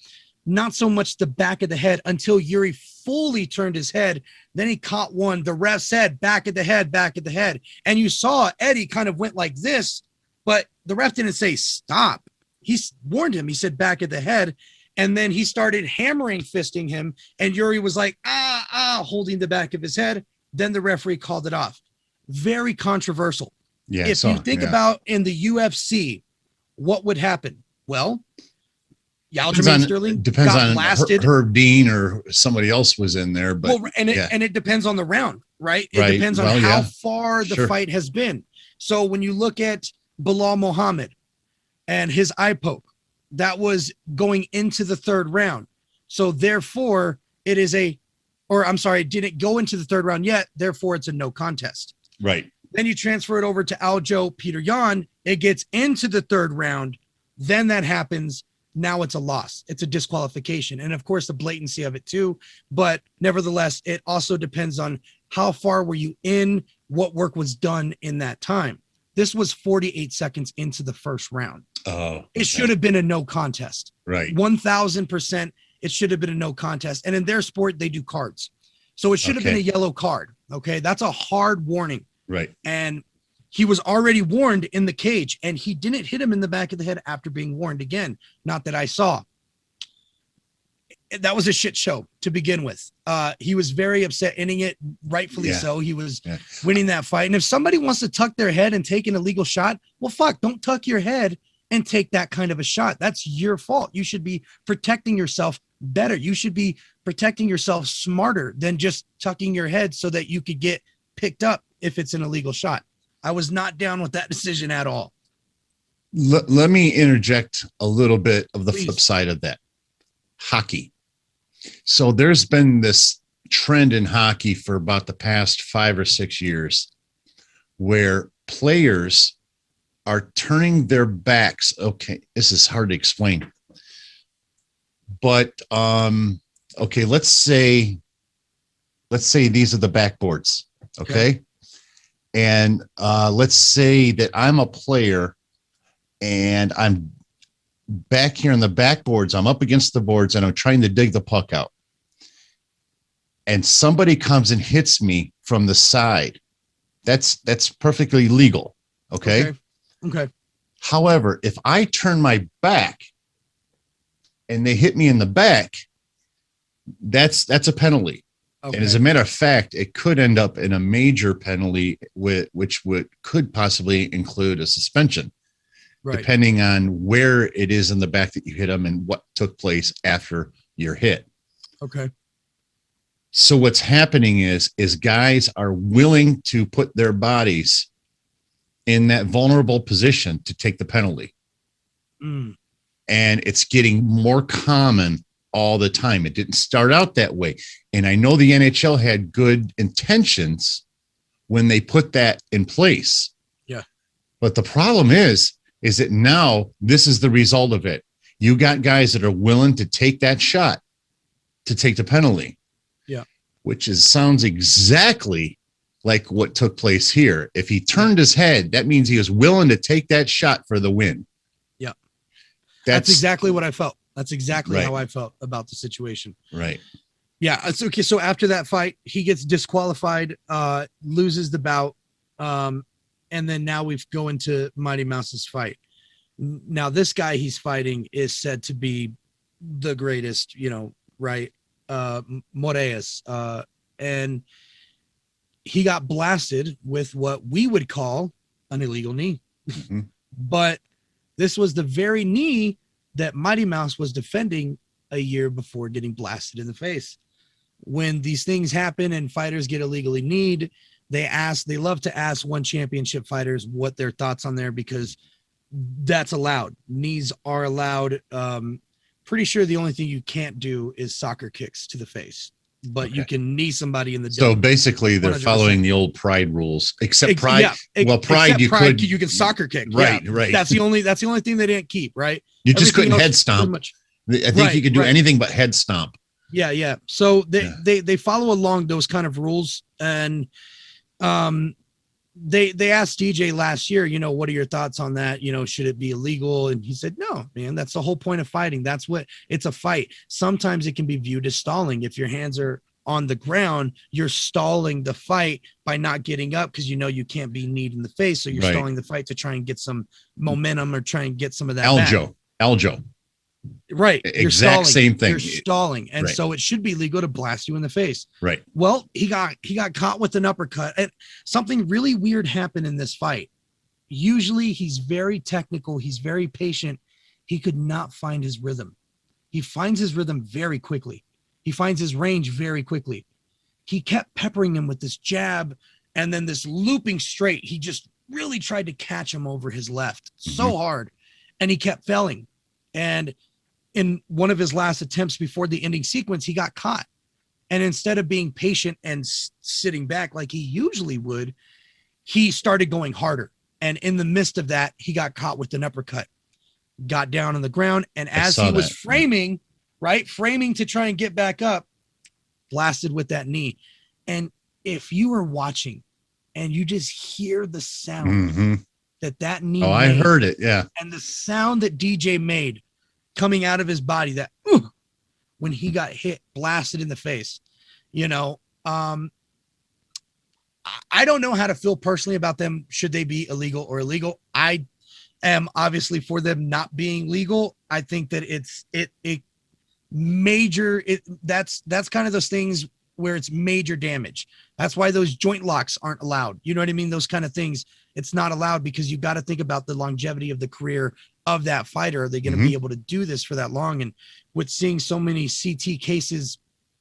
not so much the back of the head until Yuri fully turned his head. Then he caught one. The ref said back of the head. And you saw Eddie kind of went like this, but the ref didn't say stop. He warned him. He said back of the head. And then he started hammering, fisting him. And Yuri was like, holding the back of his head. Then the referee called it off. Very controversial. Yeah. If you think about in the UFC, what would happen? Well, Aljamain Sterling depends got on blasted. Herb Dean or somebody else was in there, but and it depends on the round, right? It depends on how far the fight has been. So when you look at Bilal Muhammad and his eye poke, that was going into the third round. So therefore it is didn't go into the third round yet. Therefore it's a no contest. Right. Then you transfer it over to Aljo Peter Yan. It gets into the third round. Then that happens. Now it's a loss. It's a disqualification. And of course the blatancy of it too. But nevertheless, it also depends on how far were you in, what work was done in that time. This was 48 seconds into the first round. Oh, it should have been a no contest. Right. 1000%. It should have been a no contest. And in their sport, they do cards. So it should have been a yellow card. Okay. That's a hard warning. Right. And he was already warned in the cage, and he didn't hit him in the back of the head after being warned again. Not that I saw. That was a shit show to begin with. He was very upset ending it, rightfully so. He was winning that fight. And if somebody wants to tuck their head and take an illegal shot, well, fuck, don't tuck your head and take that kind of a shot. That's your fault. You should be protecting yourself better. You should be protecting yourself smarter than just tucking your head so that you could get picked up if it's an illegal shot. I was not down with that decision at all. Let me interject a little bit of the flip side of that. Hockey. So there's been this trend in hockey for about the past 5 or 6 years where players are turning their backs. Okay, this is hard to explain. But okay, let's say these are the backboards. Okay. And let's say that I'm a player and I'm back here on the backboards. I'm up against the boards and I'm trying to dig the puck out. And somebody comes and hits me from the side. That's perfectly legal. Okay. However, if I turn my back and they hit me in the back, that's a penalty. Okay. And as a matter of fact, it could end up in a major penalty, which could possibly include a suspension. Right. depending on where it is in the back that you hit them and what took place after your hit. Okay. So what's happening is guys are willing to put their bodies in that vulnerable position to take the penalty. Mm. And it's getting more common all the time. It didn't start out that way. And I know the NHL had good intentions when they put that in place. Yeah. But the problem is that now this is the result of it. You got guys that are willing to take that shot to take the penalty. Yeah. Which sounds exactly like what took place here. If he turned his head, that means he was willing to take that shot for the win. Yeah. That's exactly what I felt. That's exactly how I felt about the situation. Right. Yeah. It's okay. So after that fight, he gets disqualified, loses the bout. And then now we go into Mighty Mouse's fight. Now, this guy he's fighting is said to be the greatest, right? Moraes. And he got blasted with what we would call an illegal knee. Mm-hmm. But this was the very knee that Mighty Mouse was defending a year before getting blasted in the face. When these things happen and fighters get illegally kneed, they love to ask one championship fighters what their thoughts on there, because that's allowed. Knees are allowed. Pretty sure the only thing you can't do is soccer kicks to the face, but you can knee somebody in the So dome. basically they're 100%. following the old Pride rules, except Pride. Pride, you can soccer kick. Right. Yeah. Right. That's the only thing they didn't keep. Right. You just Everything couldn't else head stomp. I think you could do anything but head stomp. Yeah. Yeah. So they follow along those kind of rules. And, they asked DJ last year, what are your thoughts on that? Should it be illegal? And he said, no, man, that's the whole point of fighting. That's what it's a fight. Sometimes it can be viewed as stalling. If your hands are on the ground, you're stalling the fight by not getting up because you can't be kneed in the face. So you're stalling the fight to try and get some momentum or try and get some of that. Aljo. Right. Exact same thing. You're stalling. And so it should be legal to blast you in the face. Right. Well, he got caught with an uppercut. And something really weird happened in this fight. Usually he's very technical. He's very patient. He could not find his rhythm. He finds his rhythm very quickly. He finds his range very quickly. He kept peppering him with this jab and then this looping straight. He just really tried to catch him over his left so hard. And he kept failing. And in one of his last attempts before the ending sequence, he got caught. And instead of being patient and sitting back like he usually would, he started going harder. And in the midst of that, he got caught with an uppercut, got down on the ground. And as he was framing to try and get back up, blasted with that knee. And if you were watching and you just hear the sound that knee made, I heard it. Yeah. And the sound that DJ made coming out of his body, that when he got hit, blasted in the face, I don't know how to feel personally about them. Should they be illegal or illegal? I am obviously for them not being legal. I think that it's major. That's kind of those things where it's major damage. That's why those joint locks aren't allowed. You know what I mean? Those kind of things. It's not allowed because you got to think about the longevity of the career of that fighter. Are they going to be able to do this for that long? And with seeing so many CT cases,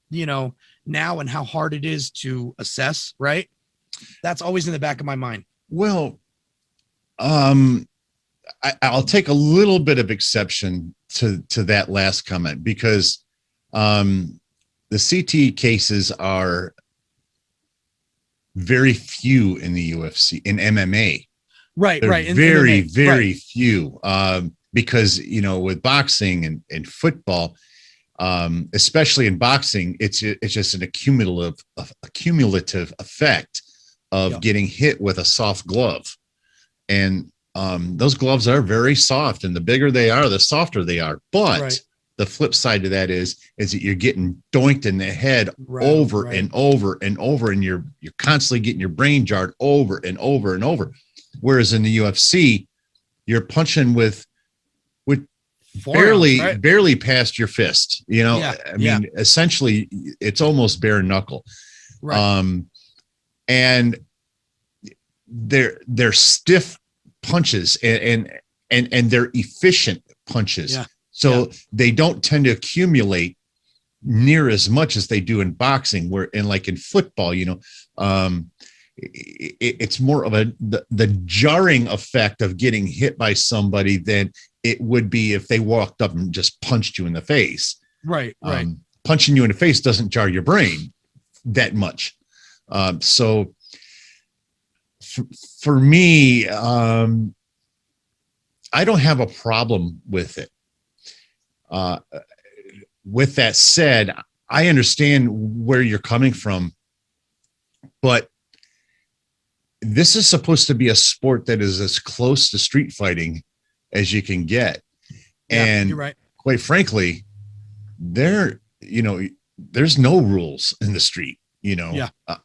now and how hard it is to assess, right? That's always in the back of my mind. Well, I'll take a little bit of exception to that last comment because the CT cases are very few in the UFC, in MMA. Right. They're very, very few. Because, with boxing and football, especially in boxing, it's just an accumulative effect of getting hit with a soft glove. And those gloves are very soft, and the bigger they are, the softer they are. But the flip side to that is that you're getting doinked in the head over and over and over, and you're constantly getting your brain jarred over and over and over. Whereas in the UFC, you're punching with barely past your fist. Essentially, it's almost bare knuckle. Right. And they're stiff punches, and and they're efficient punches. Yeah. So they don't tend to accumulate near as much as they do in boxing, where in football, it's more of the jarring effect of getting hit by somebody than it would be if they walked up and just punched you in the face. Right. Punching you in the face doesn't jar your brain that much. So for me, I don't have a problem with it. With that said, I understand where you're coming from, but this is supposed to be a sport that is as close to street fighting as you can get. And you're right. Quite frankly, there's no rules in the street.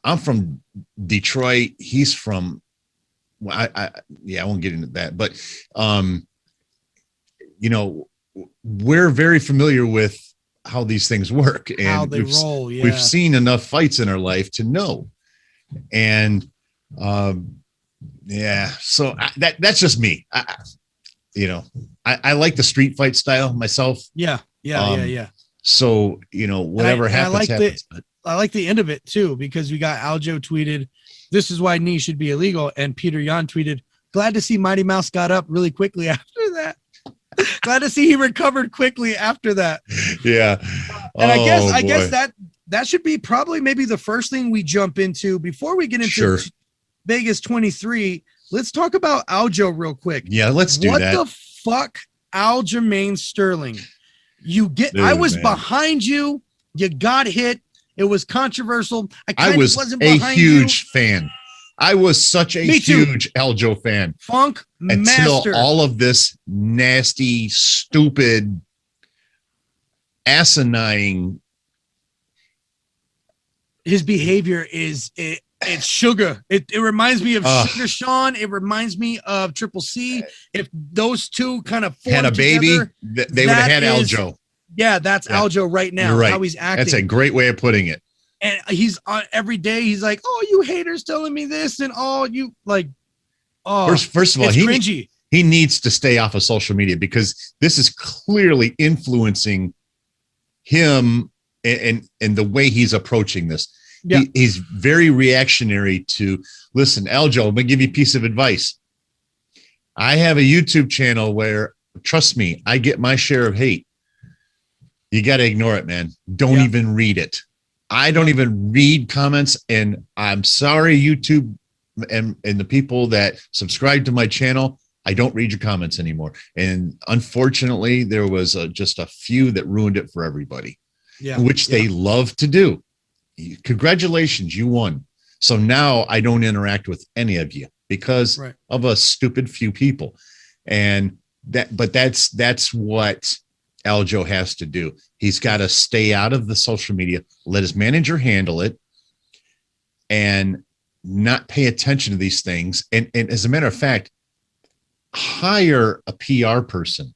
I'm from Detroit. He's from, I won't get into that, but, we're very familiar with how these things work and how they roll. Yeah. We've seen enough fights in our life to know. And, so that's just me. I like the street fight style myself. Yeah. So, whatever happens. I like the end of it too, because we got Aljo tweeted, "This is why knee should be illegal." And Peter Yan tweeted, "Glad to see Mighty Mouse got up really quickly after that." Glad to see he recovered quickly after that. Yeah. And I guess that should be probably maybe the first thing we jump into before we get into Vegas 23. Let's talk about Aljo real quick. Yeah, let's do that. What the fuck, Aljamain Sterling? I was behind you. You got hit. It was controversial. I wasn't a huge fan. I was such a huge Aljo fan. Funk until master. All of this nasty, stupid, asinine. His behavior it's sugar. It reminds me of Sugar Sean. It reminds me of Triple C. If those two kind of had a baby, together, they would have had Aljo. Yeah, that's Aljo right now. You're right. How he's acting. That's a great way of putting it. And he's on every day. He's like, "Oh, you haters telling me this," and all you like. Oh, first of all, cringy. He needs to stay off of social media because this is clearly influencing him and the way he's approaching this. Yeah. He's very reactionary to, listen, Aljo, I'm going to give you a piece of advice. I have a YouTube channel where, trust me, I get my share of hate. You got to ignore it, man. Don't even read it. I don't even read comments, and I'm sorry, YouTube and the people that subscribe to my channel, I don't read your comments anymore. And unfortunately, there was just a few that ruined it for everybody, which they love to do. Congratulations, you won. So now I don't interact with any of you because of a stupid few people. And that's what Aljo has to do. He's got to stay out of the social media, let his manager handle it, and not pay attention to these things. And as a matter of fact, hire a PR person.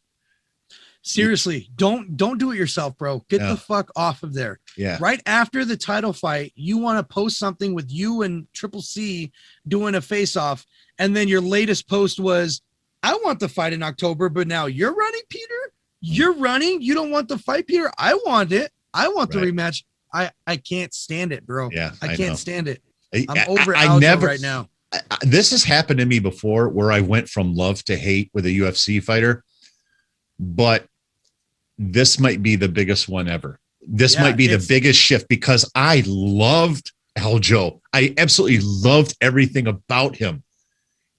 Seriously, don't do it yourself, bro. Get the fuck off of there. Yeah. Right after the title fight, you want to post something with you and Triple C doing a face-off, and then your latest post was, "I want the fight in October, but now you're running, Peter. You're running. You don't want the fight, Peter. I want it. I want the rematch." I can't stand it, bro. Yeah, I can't stand it. I'm over Aljo right now. This has happened to me before, where I went from love to hate with a UFC fighter, but this might be the biggest one ever. This might be the biggest shift because I loved Aljo. I absolutely loved everything about him.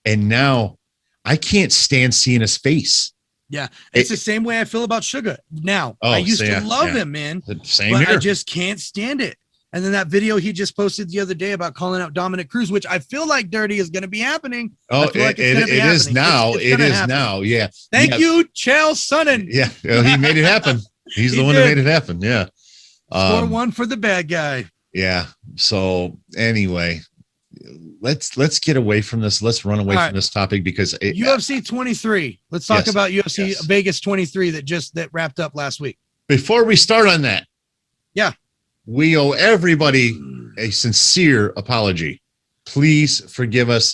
And now I can't stand seeing his face. Yeah. It's the same way I feel about Sugar now. I used to love him, man. Same but here. I just can't stand it. And then that video he just posted the other day about calling out Dominic Cruz, which I feel like Dirty is going to be happening. Oh, it is now. It is now. Yeah. Thank you, Chael Sonnen. Yeah. He made it happen. He's the one that made it happen. Yeah. 4-1 for the bad guy. Yeah. So anyway, let's get away from this. Let's run away from this topic because UFC 23. Let's talk about UFC Vegas 23 that wrapped up last week. Before we start on that. Yeah. We owe everybody a sincere apology. Please forgive us.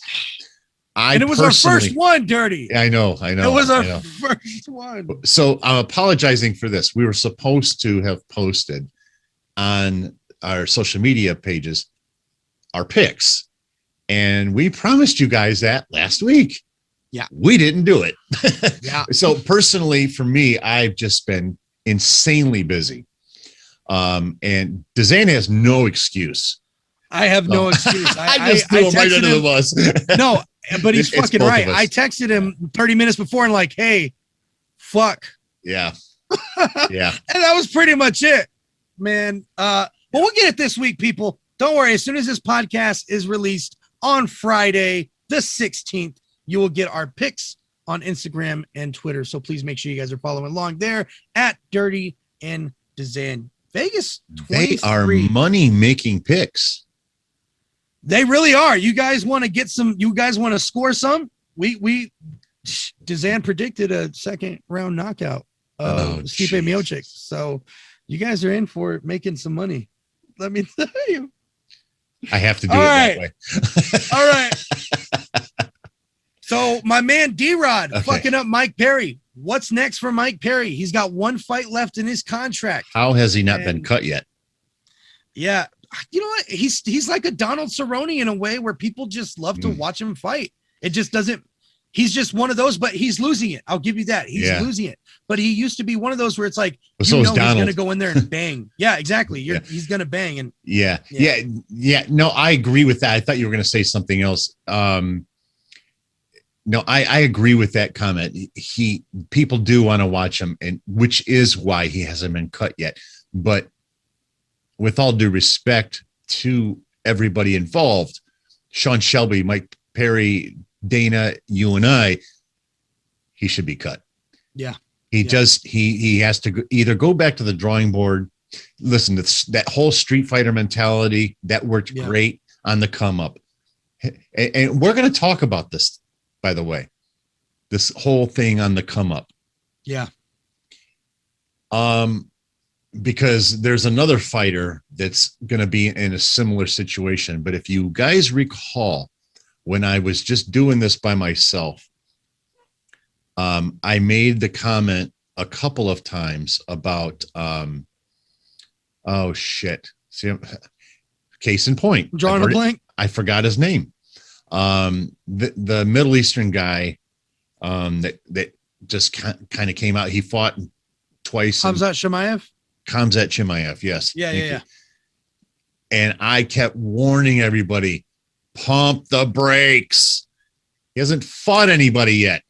And it was our first one, Dirty. I know. It was our first one. So I'm apologizing for this. We were supposed to have posted on our social media pages our picks, and we promised you guys that last week. Yeah. We didn't do it. Yeah. So personally, for me, I've just been insanely busy. And DZAN has no excuse. I have no excuse. I just threw him right under the bus. No, but he's It's fucking both right. of us. I texted him 30 minutes before and like, hey, fuck. Yeah. Yeah. And that was pretty much it, man. But we'll get it this week, people. Don't worry. As soon as this podcast is released on Friday, the 16th, you will get our picks on Instagram and Twitter. So please make sure you guys are following along there at Dirty and DZAN. Vegas 23. They are money-making picks. They really are. You guys want to get some? You guys want to score some? DZAN predicted a second round knockout of Stipe Miocic. So you guys are in for making some money. Let me tell you. I have to do that way. All right. So my man D-Rod fucking up Mike Perry. What's next for Mike Perry? He's got one fight left in his contract. How has he not been cut yet? Yeah. You know what? He's like a Donald Cerrone in a way where people just love to watch him fight. It just doesn't. He's just one of those, but he's losing it. I'll give you that. He's losing it. But he used to be one of those where it's like, he's going to go in there and bang. Yeah, exactly. He's going to bang. And yeah. No, I agree with that. I thought you were going to say something else. No, I agree with that comment. People do want to watch him, and which is why he hasn't been cut yet. But with all due respect to everybody involved, Sean Shelby, Mike Perry, Dana, you and I, he should be cut. Yeah. He has to either go back to the drawing board. Listen, that whole Street Fighter mentality that worked great on the come up. And we're going to talk about this, by the way, this whole thing on the come up. Yeah. Because there's another fighter that's going to be in a similar situation. But if you guys recall, when I was just doing this by myself, I made the comment a couple of times about, oh shit. See, case in point. Drawing a blank. I forgot his name. The Middle Eastern guy that just kind of came out. He fought twice. Khamzat Chimaev, yes. Yeah. And I kept warning everybody, pump the brakes. He hasn't fought anybody yet.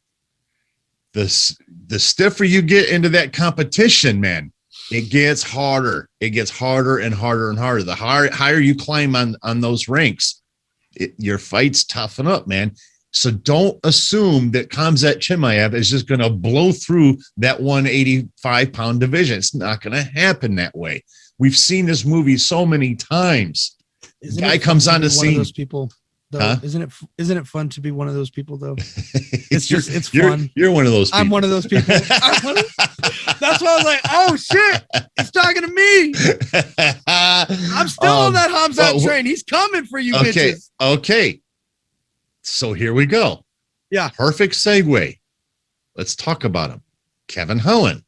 The stiffer you get into that competition, man, it gets harder. It gets harder and harder and harder. The higher you climb on those ranks, your fights toughen up, man. So don't assume that Khamzat Chimaev is just going to blow through that 185-pound division. It's not going to happen that way. We've seen this movie so many times. Guy comes on the scene. Those people, though, huh? Isn't it fun to be one of those people, though? It's fun. You're one of those people. I'm one of those people. That's why I was like, oh shit, he's talking to me. I'm still on that Khamzat train. He's coming for you, bitches. Okay. So here we go. Yeah. Perfect segue. Let's talk about him. Kevin Holland.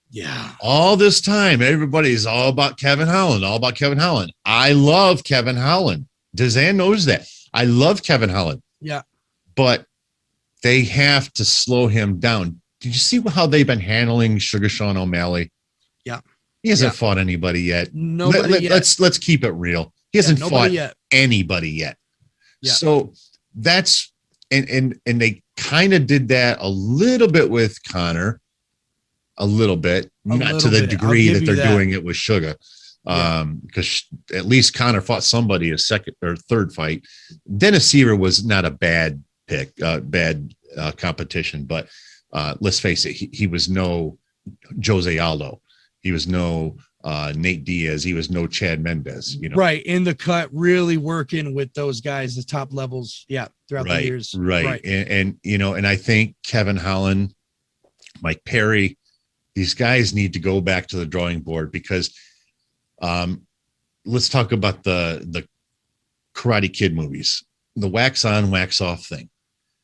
Yeah. All this time, everybody's all about Kevin Holland, all about Kevin Holland. I love Kevin Holland. DZAN knows that. I love Kevin Holland. Yeah. But they have to slow him down. Did you see how they've been handling Sugar Sean O'Malley? Yeah. He hasn't fought anybody yet. Nobody yet. Let's keep it real. He hasn't fought anybody yet. Yeah. So that's and they kind of did that a little bit with Conor, not to the degree that they're doing it with Sugar. Because at least Conor fought somebody a second or third fight. Dennis Seaver was not a bad pick, competition, but let's face it, he was no Jose Aldo. He was no Nate Diaz. He was no Chad Mendez, right in the cut, really working with those guys, the top levels. Yeah. Throughout the years. Right. And I think Kevin Holland, Mike Perry, these guys need to go back to the drawing board because let's talk about the Karate Kid movies, the wax on, wax off thing.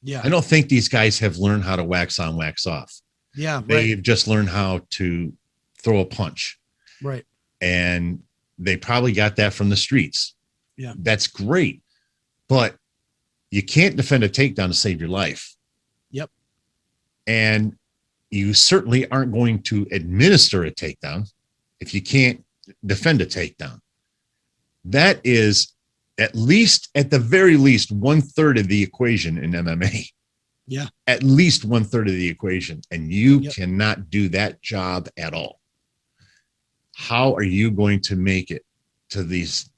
Yeah. I don't think these guys have learned how to wax on, wax off. Yeah. They've just learned how to throw a punch. Right. And they probably got that from the streets. Yeah. That's great. But you can't defend a takedown to save your life. Yep. And you certainly aren't going to administer a takedown if you can't defend a takedown. That is at the very least 1/3 of the equation in MMA. Yeah. At least 1/3 of the equation. And you Yep. cannot do that job at all. How are you going to make it to these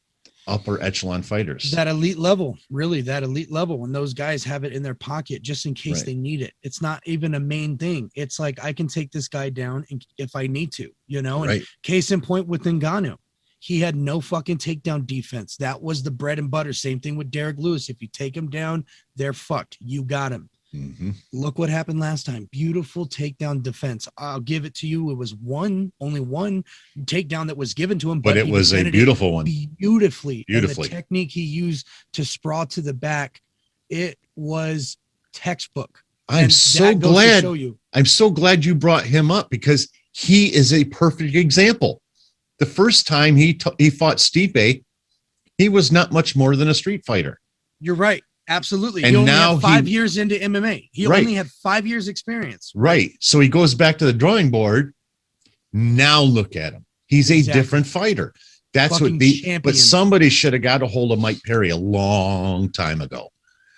upper echelon fighters? That elite level, really, that elite level, when those guys have it in their pocket just in case Right. they need it. It's not even a main thing. It's like, I can take this guy down if I need to, you know, and Right. case in point with Ngannou. He had no fucking takedown defense. That was the bread and butter. Same thing with Derek Lewis. If you take him down, they're fucked. You got him. Mm-hmm. Look what happened last time. Beautiful takedown defense. I'll give it to you. It was only one takedown that was given to him, But it he was a defended it beautiful one. beautifully. Beautifully. And the technique he used to sprawl to the back, it was textbook. I'm And so that goes to glad. show you. I'm so glad you brought him up because he is a perfect example. The first time he fought Stipe, he was not much more than a street fighter. You're right. Absolutely. And he only now had 5 years into MMA. He Right. only had 5 years experience. Right. So he goes back to the drawing board. Now look at him. He's a Exactly. different fighter. That's Fucking what the champion. but somebody should have got a hold of Mike Perry a long time ago.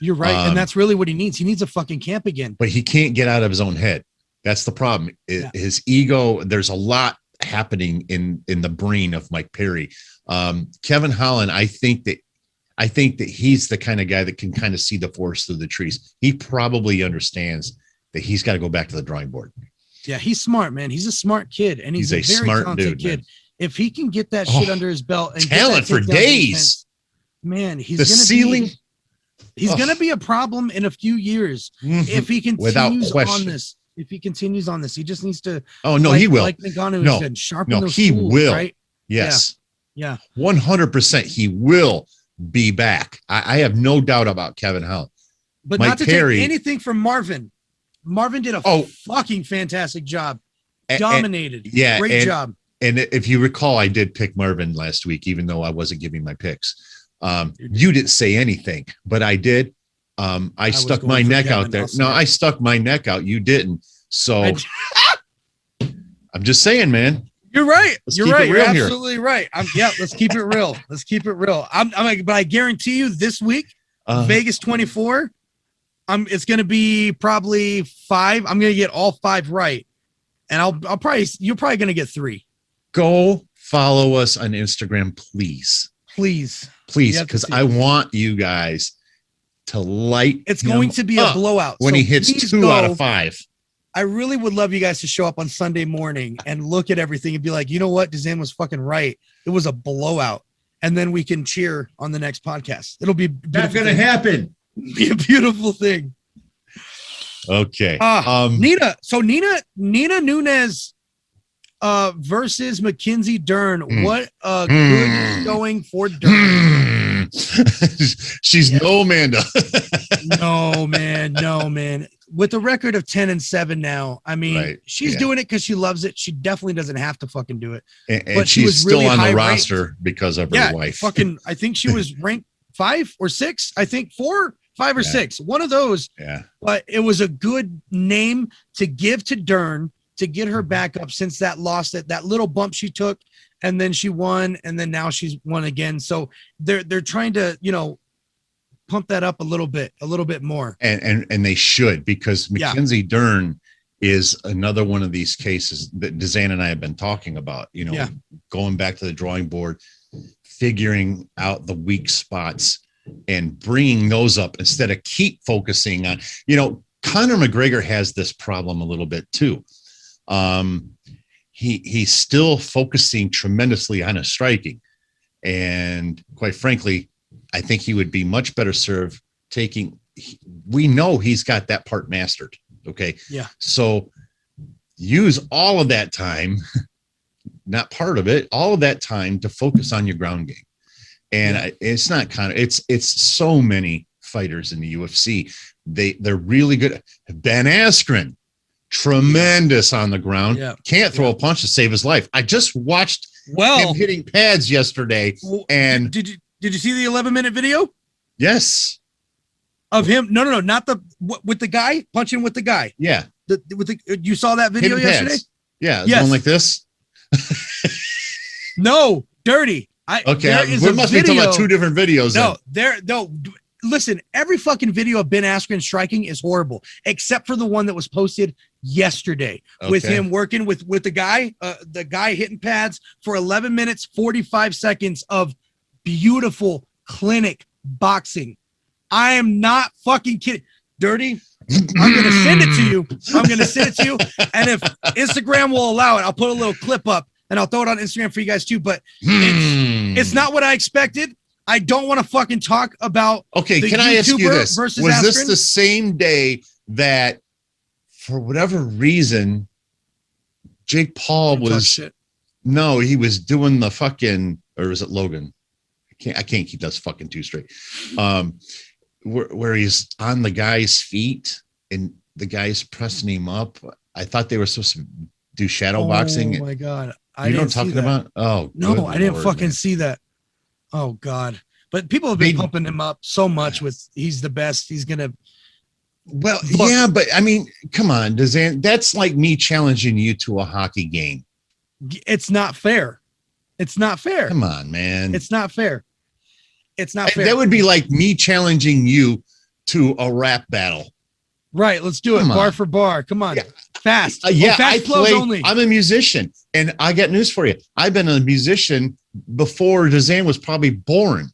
You're right. Um, And that's really what he needs. He needs a fucking camp again. But he can't get out of his own head. That's the problem. Yeah. His ego, there's a lot happening in the brain of Mike Perry. Kevin Holland, I think that he's the kind of guy that can kind of see the forest through the trees. He probably understands that he's got to go back to the drawing board. Yeah, he's smart, man. He's a smart kid, and he's a very smart talented dude, kid. man. If he can get that shit under his belt and get that Talent for takedown days. defense, man, he's The gonna ceiling. He's gonna be a problem in a few years if he Without continues question. on this. If he continues on this, he just needs to. Oh no, like, he will. Like Ngannou No, said, sharpen no, those he tools, will. Right? Yes. Yeah. 100%. He will be back. I have no doubt about Kevin Holland. But Mike not to Perry- take anything from Marvin. Marvin did a fucking fantastic job. Dominated. yeah, Great job. And if you recall, I did pick Marvin last week, even though I wasn't giving my picks. You didn't say anything, but I did. I was stuck going my for neck Kevin, out there. I'll say No, it. I stuck my neck out. You didn't. So I'm just saying, man. You're right. Let's You're keep it right. You're real here. absolutely right. Let's keep it real. Let's keep it real. But I guarantee you this week, Vegas 24, it's going to be probably 5. I'm going to get all 5 right. And you're probably going to get 3. Go follow us on Instagram, please. Please. Please, You have to because see I it. want you guys to light It's him going to be a up blowout. when So he hits please 2 out go. of 5. I really would love you guys to show up on Sunday morning and look at everything and be like, you know what? DZAN was fucking right. It was a blowout. And then we can cheer on the next podcast. It'll be Not going to happen. be a beautiful thing. Okay. Nina. So Nina Nunes versus Mackenzie Dern. What a good showing for Dern. She's no Amanda. No, man. With a record of 10-7 now, I mean, Right, she's yeah. doing it because she loves it. She definitely doesn't have to fucking do it. And But she she's was still really on the high-ranked. roster because of her wife. I think she was ranked 5 or 6. I think 4, 5 or Yeah. 6. One of those. Yeah. But it was a good name to give to Dern to get her back up since that loss, that little bump she took, and then she won, and then now she's won again. So they're trying to, pump that up a little bit more. And they should, because Mackenzie Dern is another one of these cases that DZAN and I have been talking about, going back to the drawing board, figuring out the weak spots and bringing those up instead of keep focusing on, Conor McGregor has this problem a little bit too. He's still focusing tremendously on his striking. And quite frankly, I think he would be much better served we know he's got that part mastered. Okay. Yeah. So use all of that time, not part of it, all of that time to focus on your ground game. And it's not it's so many fighters in the UFC They're really good. Ben Askren, tremendous on the ground. Yeah. Can't throw a punch to save his life. I just watched him hitting pads yesterday. And did you see the 11-minute video? Yes. Of him? No, not with the guy punching with the guy. Yeah. You saw that video hitting yesterday? Pads. Yeah. Yes. Going like this. No, dirty. We must be talking about two different videos. No. Listen, every fucking video of Ben Askren striking is horrible, except for the one that was posted yesterday with him working with the guy hitting pads for 11 minutes, 45 seconds of beautiful clinic boxing. I am not fucking kidding. Dirty. I'm going to send it to you. And if Instagram will allow it, I'll put a little clip up and I'll throw it on Instagram for you guys too. But it's not what I expected. I don't want to fucking talk about. Okay, can I ask you this? Was this the same day that, for whatever reason, Jake Paul was? No, he was doing the fucking, or is it Logan? I can't keep those fucking two straight. Where he's on the guy's feet and the guy's pressing him up. I thought they were supposed to do shadow boxing. Oh my god! You know what I'm talking about? Oh no, I didn't fucking see that. Oh god! But people have been pumping him up so much with he's the best. He's gonna. Well, yeah, but I mean, come on, DZAN. That's like me challenging you to a hockey game. It's not fair. It's not fair. Come on, man. It's not fair. It's not fair. That would be like me challenging you to a rap battle. Right. Let's do it. Bar for bar. Come on. Yeah. Fast. Fast flows only. I'm a musician, and I got news for you. I've been a musician before DZAN was probably born.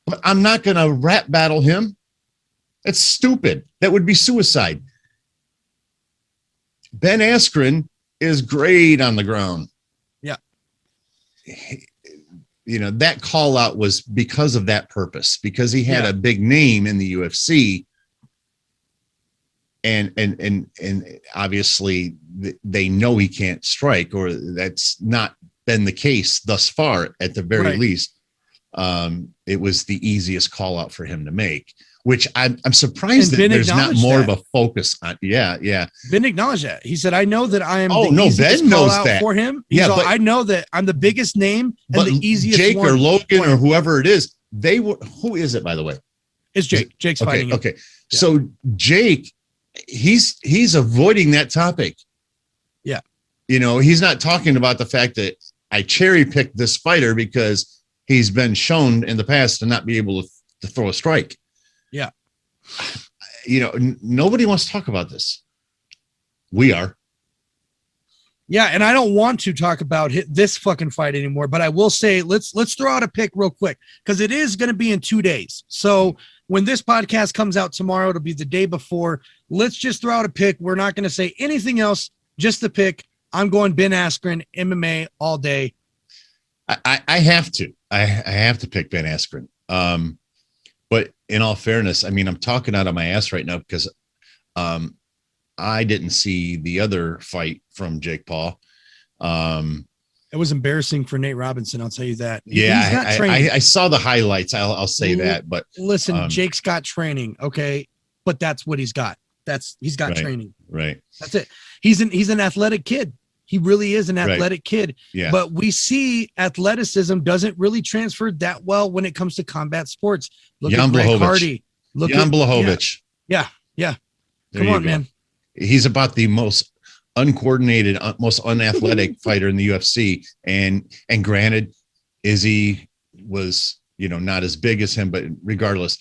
But I'm not going to rap battle him. That's stupid. That would be suicide. Ben Askren is great on the ground. Yeah. You know, that call out was because of that purpose, because he had a big name in the UFC. And obviously they know he can't strike, or that's not been the case thus far. At the very least, it was the easiest call out for him to make, which I'm surprised that there's not more of a focus on. Yeah. Ben acknowledged that. He said, I know that I am Ben knows that for him. But I know that I'm the biggest name and the easiest Jake one or Logan or whoever it is, who is it, by the way? It's Jake. Jake's fighting. Okay. Yeah. So Jake, he's avoiding that topic. Yeah. You know, he's not talking about the fact that I cherry picked this fighter because he's been shown in the past to not be able to throw a strike. Yeah. You know, nobody wants to talk about this. We are. Yeah, and I don't want to talk about this fucking fight anymore, but I will say let's throw out a pick real quick, because it is going to be in 2 days. So when this podcast comes out tomorrow, it'll be the day before. Let's just throw out a pick. We're not going to say anything else, just the pick. I'm going Ben Askren, MMA all day. I have to. I have to pick Ben Askren. But in all fairness, I mean, I'm talking out of my ass right now because I didn't see the other fight from Jake Paul. It was embarrassing for Nate Robinson. I'll tell you that. Yeah, I saw the highlights. I'll say that. But listen, Jake's got training. Okay. But that's what he's got. He's got training. Right. That's it. He's an athletic kid. He really is an athletic kid. Yeah. But we see athleticism doesn't really transfer that well when it comes to combat sports. Look at Greg Hardy. Jan Blachowicz. Yeah. Come on, man. He's about the most uncoordinated, most unathletic fighter in the UFC. And granted, Izzy was, not as big as him, but regardless,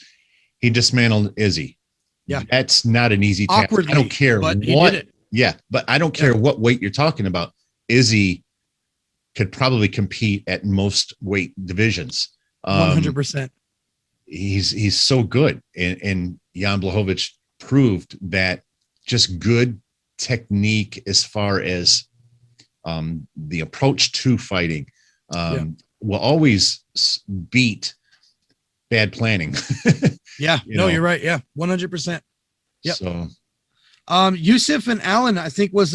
he dismantled Izzy. Yeah. That's not an easy task. I don't care what. Yeah, but I don't care what weight you're talking about. Izzy could probably compete at most weight divisions. 100%. He's so good, and Jan Blachowicz proved that just good technique as far as the approach to fighting will always beat bad planning. Yeah, you're right. Yeah, 100%. Yeah. So. Yusuf and Allen, I think was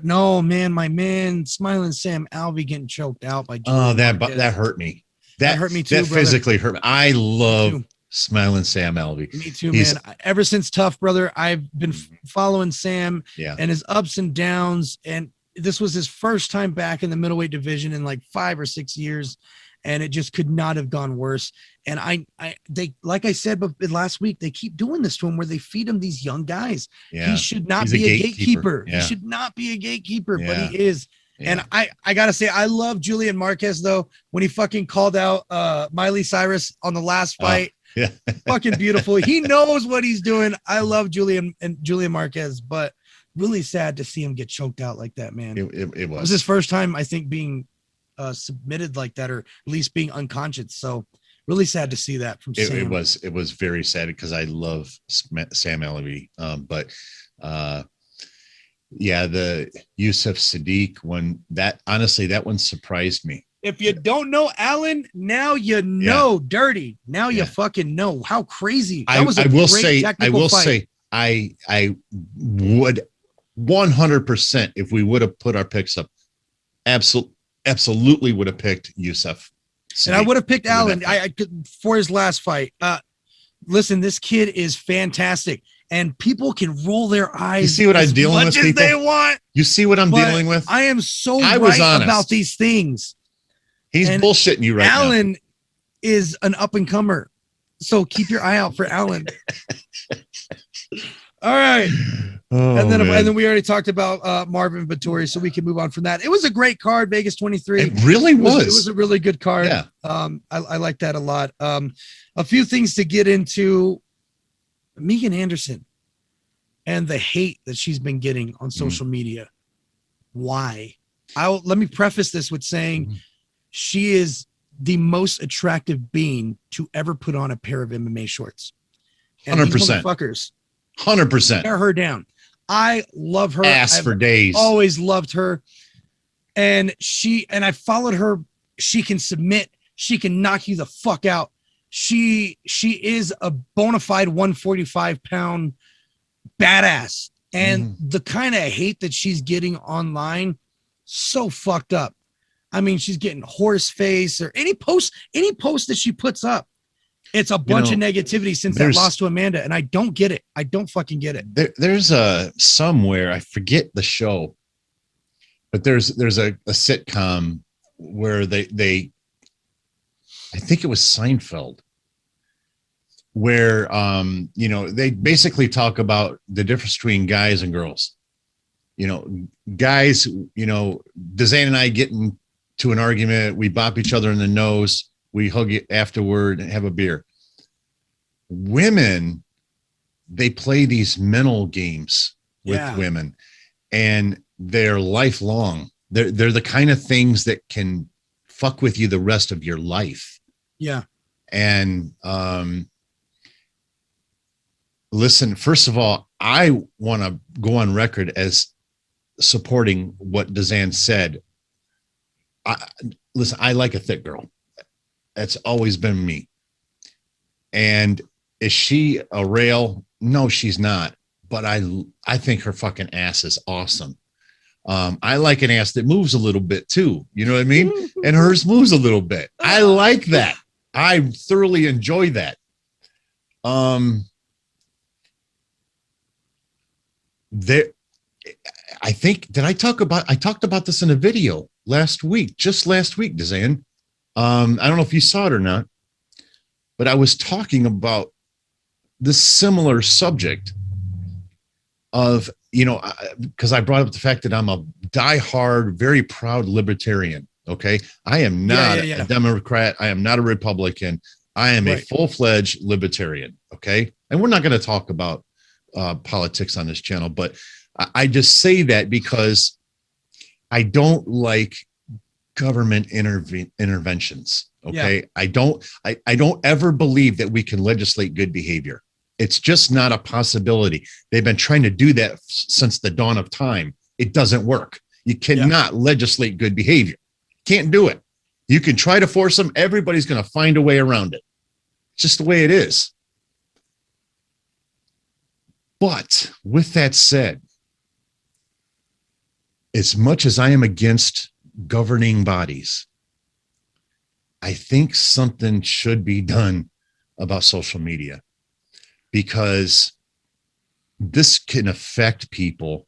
no, man, my man, Smiling Sam Alvey getting choked out by Julian that hurt me. That hurt me too. That physically hurt me. I love Smiling Sam Alvey. Me too, He's- man. Ever since Tough, brother, I've been following Sam and his ups and downs. And this was his first time back in the middleweight division in like 5 or 6 years. And it just could not have gone worse. And they, like I said, but last week, they keep doing this to him where they feed him these young guys. Yeah. He should not He's be a gatekeeper. Yeah. He should not be a gatekeeper, but Yeah. he is. Yeah. And I gotta say, I love Julian Marquez though, when he fucking called out Miley Cyrus on the last fight. Yeah. Fucking beautiful. He knows what he's doing. I love Julian Marquez, but really sad to see him get choked out like that, man. It Was his first time, I think, being submitted like that, or at least being unconscious. So really sad to see that from Sam. It was very sad because I love Sam Alvey. But the Yusuf Sadiq one, that honestly, that one surprised me. If you don't know Alan, now you know. Dirty. Now you fucking know how crazy. That was a great technical fight. I would 100%, if we would have put our picks up, absolutely would have picked Yusuf. And I would have picked Alan I could for his last fight. Listen, this kid is fantastic, and people can roll their eyes. You see what I'm dealing with, people? They want. You see what I'm dealing with? I am so right about these things. He's bullshitting you right now. Alan is an up and comer, so keep your eye out for Alan. All right. And then we already talked about Marvin Vettori, so we can move on from that. It was a great card, Vegas 23. It really was. It was a really good card. Yeah. I like that a lot. A few things to get into. Megan Anderson and the hate that she's been getting on social media. Why? Let me preface this with saying she is the most attractive being to ever put on a pair of MMA shorts. And 100%. these motherfuckers 100%. tear her down. I love her. Ass for days. Always loved her. And I followed her. She can submit. She can knock you the fuck out. She is a bona fide 145-pound badass. And the kind of hate that she's getting online, so fucked up. I mean, she's getting horse face or any post that she puts up. It's a bunch of negativity since that loss to Amanda, and I don't get it. I don't fucking get it. There's a somewhere, I forget the show, but there's a sitcom where they I think it was Seinfeld, where they basically talk about the difference between guys and girls. Guys, DZAN and I get into an argument, we bop each other in the nose, we hug it afterward and have a beer. Women, they play these mental games with women, and they're lifelong. They're the kind of things that can fuck with you the rest of your life. Yeah. And listen, first of all, I want to go on record as supporting what DZAN said. Listen, I like a thick girl. That's always been me. And is she a rail? No, she's not. But I think her fucking ass is awesome. I like an ass that moves a little bit too. You know what I mean? And hers moves a little bit. I like that. I thoroughly enjoy that. I think, I talked about this in a video just last week, DZAN. I don't know if you saw it or not, but I was talking about this similar subject of, because I brought up the fact that I'm a diehard, very proud libertarian. Okay. I am not a Democrat. I am not a Republican. I am a full-fledged libertarian. Okay. And we're not going to talk about politics on this channel, but I just say that because I don't like government interventions. Okay. Yeah. I don't ever believe that we can legislate good behavior. It's just not a possibility. They've been trying to do that since the dawn of time. It doesn't work. You cannot legislate good behavior. Can't do it. You can try to force them. Everybody's going to find a way around it. It's just the way it is. But with that said, as much as I am against governing bodies, I think something should be done about social media, because this can affect people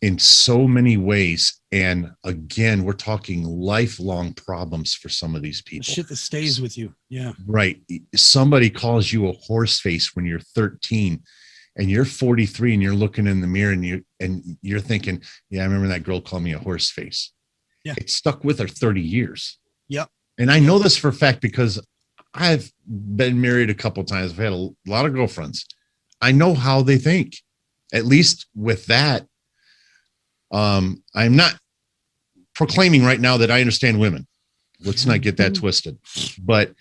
in so many ways. And again, we're talking lifelong problems for some of these people. Shit that stays with you. Yeah. Right. Somebody calls you a horse face when you're 13 and you're 43 and you're looking in the mirror and you're thinking, yeah, I remember that girl called me a horse face. Yeah. It stuck with her 30 years. Yep. And I know this for a fact because I've been married a couple of times. I've had a lot of girlfriends. I know how they think. At least with that, I'm not proclaiming right now that I understand women. Let's not get that twisted. But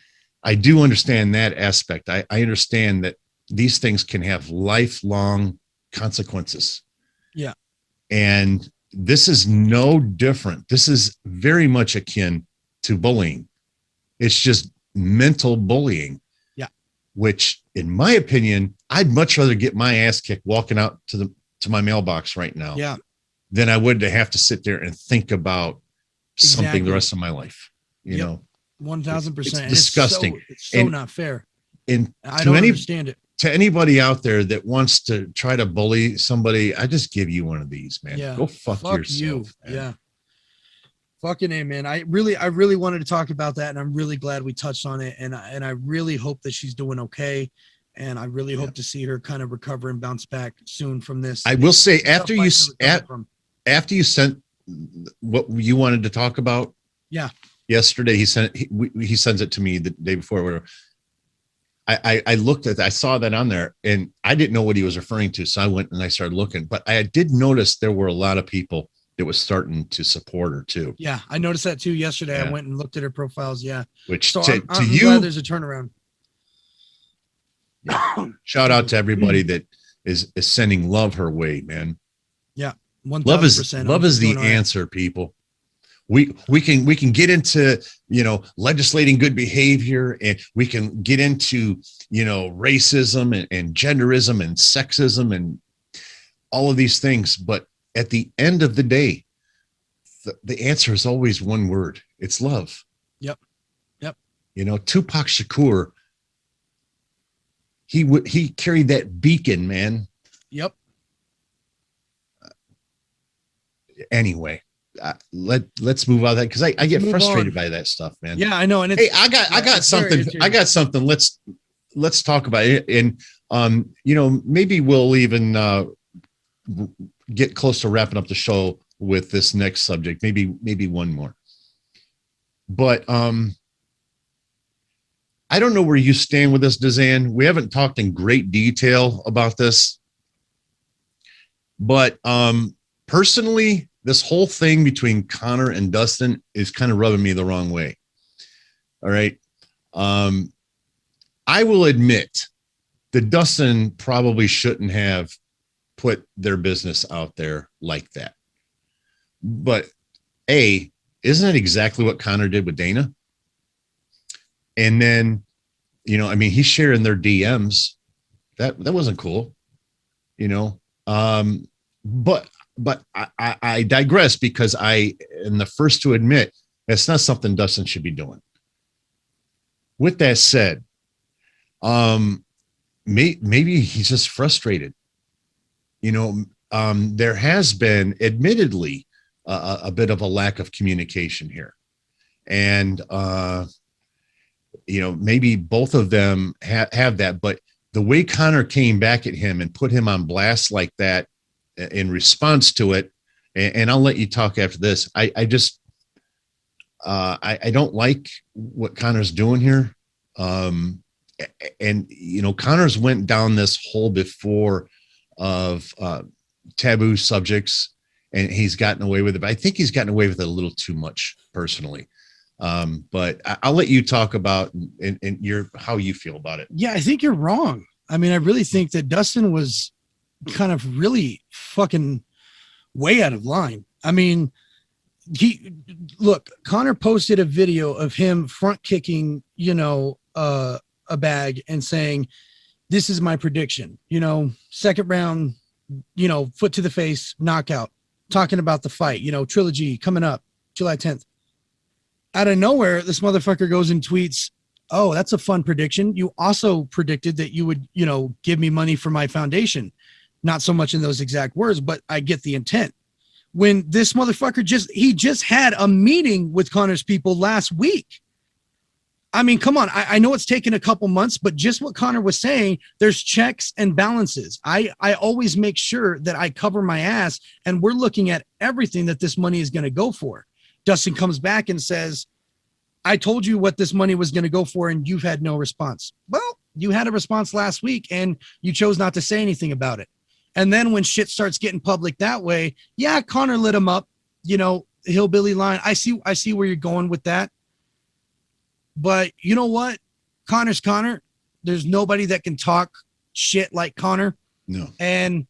I do understand that aspect. I understand that these things can have lifelong consequences. Yeah. And this is no different. This is very much akin to bullying. It's just mental bullying. Yeah. Which, in my opinion, I'd much rather get my ass kicked walking out to my mailbox right now. Yeah. Than I would to have to sit there and think about something Exactly. the rest of my life. You know, 1000%. It's disgusting. It's so not fair. And I don't understand it. To anybody out there that wants to try to bully somebody, I just give you one of these, man. Yeah. Go fuck yourself. You. Man. Yeah. Fucking A, man. I really wanted to talk about that, and I'm really glad we touched on it. And I really hope that she's doing okay. And I really hope to see her kind of recover and bounce back soon from this. I will say, after you sent what you wanted to talk about, yesterday, he sends it to me the day before. Where I looked at, I saw that on there, and I didn't know what he was referring to, so I went and I started looking. But I did notice there were a lot of people that was starting to support her too. Yeah, I noticed that too yesterday. I went and looked at her profiles. Yeah, which so to I'm you, glad there's a turnaround. Shout out to everybody that is sending love her way, man. Yeah. 1000%. Love is the answer, people. We can get into, legislating good behavior, and we can get into, racism and genderism and sexism and all of these things. But at the end of the day, the answer is always one word. It's love. Yep. Tupac Shakur, he carried that beacon, man. Yep. Anyway, let's move on that, because I get frustrated by that stuff, man. Yeah, I know. And hey, I got something. Let's talk about it. And maybe we'll even get close to wrapping up the show with this next subject. Maybe one more. But I don't know where you stand with this, DZAN. We haven't talked in great detail about this, but personally, this whole thing between Conor and Dustin is kind of rubbing me the wrong way. All right. I will admit that Dustin probably shouldn't have put their business out there like that. But isn't that exactly what Conor did with Dana? And then, he's sharing their DMs. That wasn't cool, but I digress, because I am the first to admit that's not something Dustin should be doing. With that said, maybe he's just frustrated. There has been admittedly a bit of a lack of communication here. And, maybe both of them have that, but the way Conor came back at him and put him on blast like that in response to it, and I'll let you talk after this. I don't like what Conor's doing here. Conor's went down this hole before of taboo subjects, and he's gotten away with it. But I think he's gotten away with it a little too much, personally. But I'll let you talk about and how you feel about it. Yeah, I think you're wrong. I mean, I really think that Dustin was kind of really fucking way out of line. I mean, Conor posted a video of him front kicking, a bag and saying, "This is my prediction, second round, foot to the face, knockout," talking about the fight, trilogy coming up July 10th. Out of nowhere, this motherfucker goes and tweets, oh, that's a fun prediction. You also predicted that you would, give me money for my foundation. Not so much in those exact words, but I get the intent. When this motherfucker just had a meeting with Conor's people last week. I mean, come on. I know it's taken a couple months, but just what Conor was saying, there's checks and balances. I always make sure that I cover my ass, and we're looking at everything that this money is going to go for. Dustin comes back and says, I told you what this money was going to go for, and you've had no response. Well, you had a response last week, and you chose not to say anything about it. And then when shit starts getting public that way, yeah, Conor lit him up, hillbilly line. I see where you're going with that. But you know what? Conor's Conor. There's nobody that can talk shit like Conor. No. And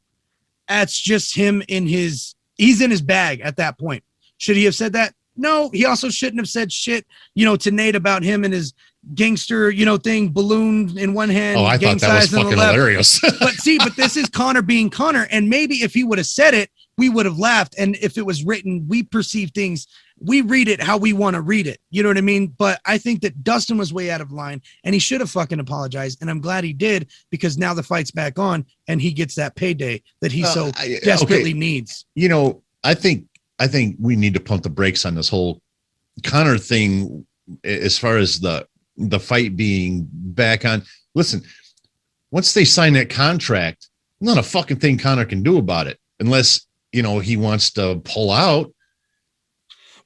that's just him he's in his bag at that point. Should he have said that? No, he also shouldn't have said shit, to Nate about him and his gangster, thing, balloon in one hand. Oh, I thought that was fucking hilarious. but this is Conor being Conor. And maybe if he would have said it, we would have laughed. And if it was written, we perceive things, we read it how we want to read it. You know what I mean? But I think that Dustin was way out of line, and he should have fucking apologized. And I'm glad he did, because now the fight's back on and he gets that payday that he so desperately needs. I think we need to pump the brakes on this whole Conor thing as far as the fight being back on. Listen, once they sign that contract, not a fucking thing Conor can do about it unless, he wants to pull out.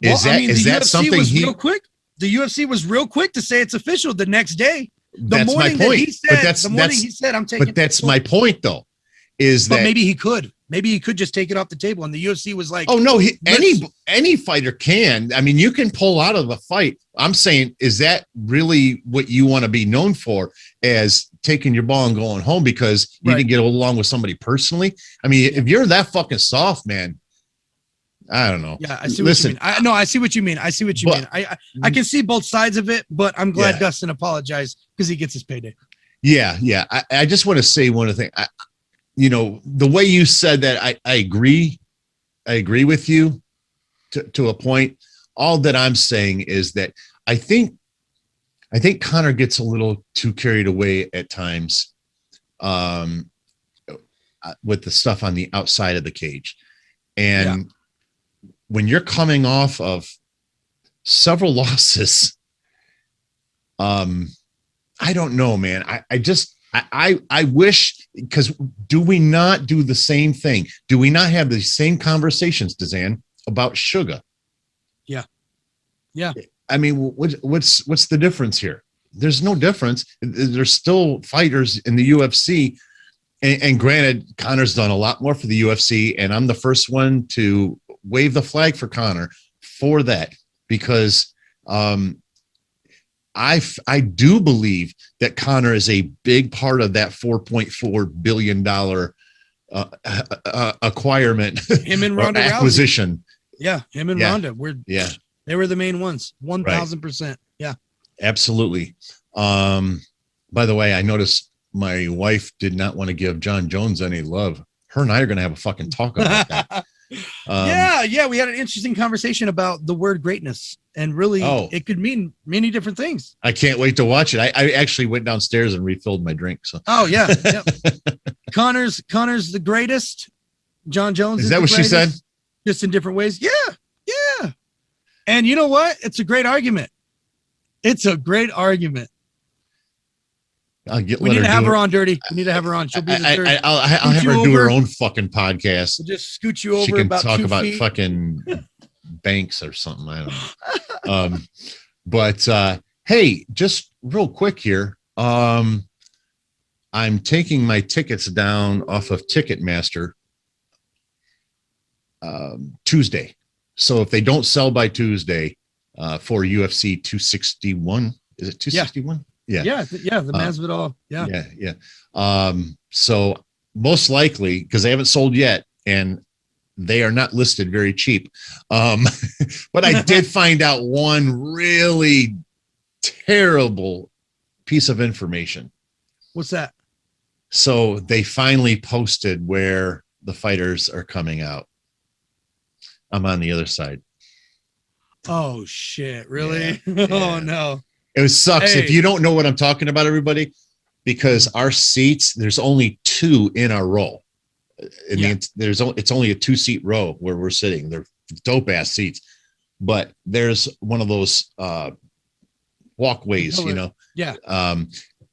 Is that something real quick? The UFC was real quick to say it's official the next day. That's my point. He said, I'm taking. But that's my point, though, but maybe he could. Maybe he could just take it off the table. And the UFC was like, oh, no, any fighter can. I mean, you can pull out of the fight. I'm saying, is that really what you want to be known for, as taking your ball and going home because you didn't get along with somebody personally? I mean, if you're that fucking soft, man, I don't know. Yeah, I see what you mean. I see what you mean. I see what you mean. I can see both sides of it, but I'm glad Dustin apologized because he gets his payday. Yeah. I just want to say one other thing. The way you said that, I agree. I agree with you to a point. All that I'm saying is that I think Conor gets a little too carried away at times with the stuff on the outside of the cage. And when you're coming off of several losses, I don't know, man. I wish, because do we not do the same thing? Do we not have the same conversations, DZAN, about sugar? Yeah. I mean, what's the difference here? There's no difference. There's still fighters in the UFC. And granted, Conor's done a lot more for the UFC, and I'm the first one to wave the flag for Conor for that, because I do believe that Conor is a big part of that $4.4 billion acquirement. Him and Ronda acquisition. Rousey. Yeah, him and Ronda. They were the main ones. 1,000%. Yeah, absolutely. By the way, I noticed my wife did not want to give John Jones any love. Her and I are going to have a fucking talk about that. Yeah. We had an interesting conversation about the word greatness, and really it could mean many different things. I can't wait to watch it. I actually went downstairs and refilled my drink. So. Oh yeah. Connor's the greatest. John Jones is that what she said? Just in different ways. Yeah. And you know what? It's a great argument. We need to have her on, Dirty. We need to have her on. She'll be the third. I'll have her do her own fucking podcast. We'll just scoot you over. She can about talk 2 about feet. fucking banks or something. I don't know. But hey, just real quick here. I'm taking my tickets down off of Ticketmaster Tuesday. So if they don't sell by Tuesday for UFC 261, is it 261? Yeah. The Masvidal. Yeah. So most likely, because they haven't sold yet, and they are not listed very cheap. But I did find out one really terrible piece of information. What's that? So they finally posted where the fighters are coming out. I'm on the other side. Oh shit! Really? Yeah. Oh no! It sucks if Hey. you don't know what I'm talking about, everybody, because our seats, there's only 2 in our row. It's only a 2-seat row where we're sitting. They're dope ass seats, but there's one of those walkways, Yeah.